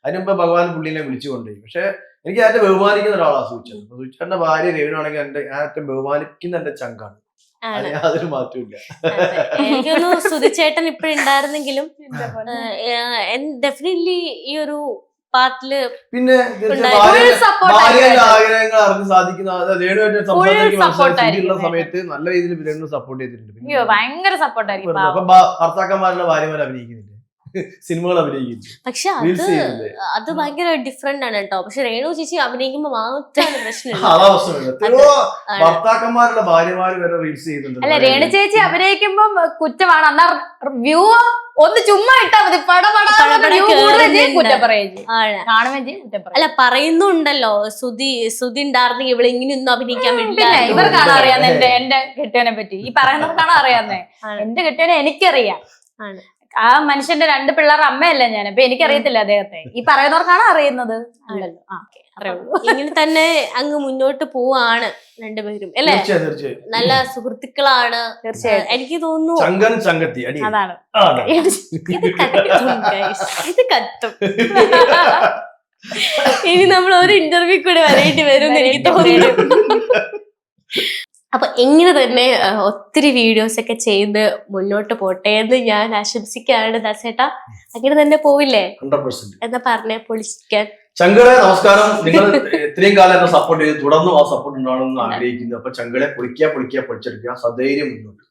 അതിന് മുമ്പ് ഭഗവാൻ പുള്ളിനെ വിളിച്ചു കൊണ്ടുപോയി. പക്ഷെ എനിക്ക് ഏറ്റവും ബഹുമാനിക്കുന്ന ഒരാളാണ് സൂചിച്ചേട്ടൻ. സൂചിച്ചേട്ടന്റെ ഭാര്യ രേണുവാണെങ്കിൽ എന്റെ ഏറ്റവും ബഹുമാനിക്കുന്ന എന്റെ ചങ്കാണ്. യാതൊരു മാറ്റമില്ല. എനിക്കൊന്നു സുധിച്ചേട്ടൻ ഇപ്പഴുണ്ടായിരുന്നെങ്കിലും ഡെഫിനറ്റ്ലി ഈ ഒരു പാർട്ടില് പിന്നെ ആഗ്രഹങ്ങൾ അറിഞ്ഞ് സാധിക്കുന്ന സമയത്ത് നല്ല രീതിയിൽ രേണു സപ്പോർട്ട് ചെയ്തിട്ടുണ്ട്. ഭയങ്കര സപ്പോർട്ടായിരിക്കും. ഭർത്താക്കന്മാരുടെ ഭാര്യമാർ അഭിനയിക്കുന്നില്ല. സിനിമകൾ അഭിനയിക്കുന്നു. പക്ഷെ Reels ചെയ്യുന്നില്ലേ? അത് ഭയങ്കര ഡിഫറെന്റ് ആണ് കേട്ടോ. പക്ഷെ രേണു ചേച്ചി അഭിനയിക്കുമ്പോ മാത്രമാണ് പ്രശ്നം. അതാ പ്രശ്നം. എത്രയോ ഭർത്താക്കന്മാരുടെ ഭാര്യമാര് വരെ റീൽസ് ചെയ്യുന്നുണ്ട്. അല്ല, രേണു ചേച്ചി അഭിനയിക്കുമ്പോ കുറ്റമാണ്. എന്നാ വ്യൂ ഒന്ന് ചുമ്മാ ഇട്ടാ മതി, കുറ്റം പറയുകയും കാണുകയും ചെയ്യും, കുറ്റം പറയും. അല്ല പറയുന്നുണ്ടല്ലോ, സുധി ഉണ്ടായിരുന്നെങ്കിൽ ഇവിടെ ഇങ്ങനെയൊന്നും അഭിനയിക്കാൻ പിന്നെ വേണ്ടിയില്ല. ഇവർക്കാണ് അറിയാവുന്ന എന്റെ കെട്ടിയവനെ പറ്റി. ഈ പറയുന്നവർക്കാണ് അറിയാവുന്നേ. എന്റെ കെട്ടിയവനെ എനിക്കറിയാം. ആണ്. ആ മനുഷ്യന്റെ 2 പിള്ളേരുടെ അമ്മയല്ല ഞാൻ. അപ്പൊ എനിക്കറിയത്തില്ല അദ്ദേഹത്തെ. ഈ പറയുന്നവർക്കാണ് അറിയുന്നത്. അല്ലല്ലോ. അത്രേ ഉള്ളൂ. ഇങ്ങനെ തന്നെ അങ്ങ് മുന്നോട്ട് പോവാണ് രണ്ടുപേരും അല്ലേ? തീർച്ചയായും. നല്ല സുഹൃത്തുക്കളാണ് തീർച്ചയായും. എനിക്ക് തോന്നുന്നു. ചങ്കൻ ചങ്കത്തി അടി. അതാണ്. ഇത് കത്തും guys. ഇത് കത്തും. ഇനി നമ്മൾ ഒരു ഇന്റർവ്യൂ കൂടെ വരേണ്ടി വരും എന്ന് എനിക്ക് തോന്നുന്നു. അപ്പൊ എങ്ങനെ തന്നെ ഒത്തിരി വീഡിയോസ് ഒക്കെ ചെയ്ത് മുന്നോട്ട് പോട്ടെ എന്ന് ഞാൻ ആശംസിക്കുകയാണ് ദാസേട്ടാ. അങ്ങനെ തന്നെ പോവില്ലേ 100%. എന്നാ പറഞ്ഞേ പൊളിക്കാൻ. ചങ്കളെ നമസ്കാരം. നിങ്ങൾ ഇത്രയും കാലം എന്നെ സപ്പോർട്ട് ചെയ്ത് തുടർന്നും ആ സപ്പോർട്ട് ഉണ്ടാവണമെന്ന് ആഗ്രഹിക്കുന്നു. അപ്പൊ ചങ്കളെ പൊളിക്കുക പൊളിച്ചെടുക്കുക, സധൈര്യം മുന്നോട്ട്.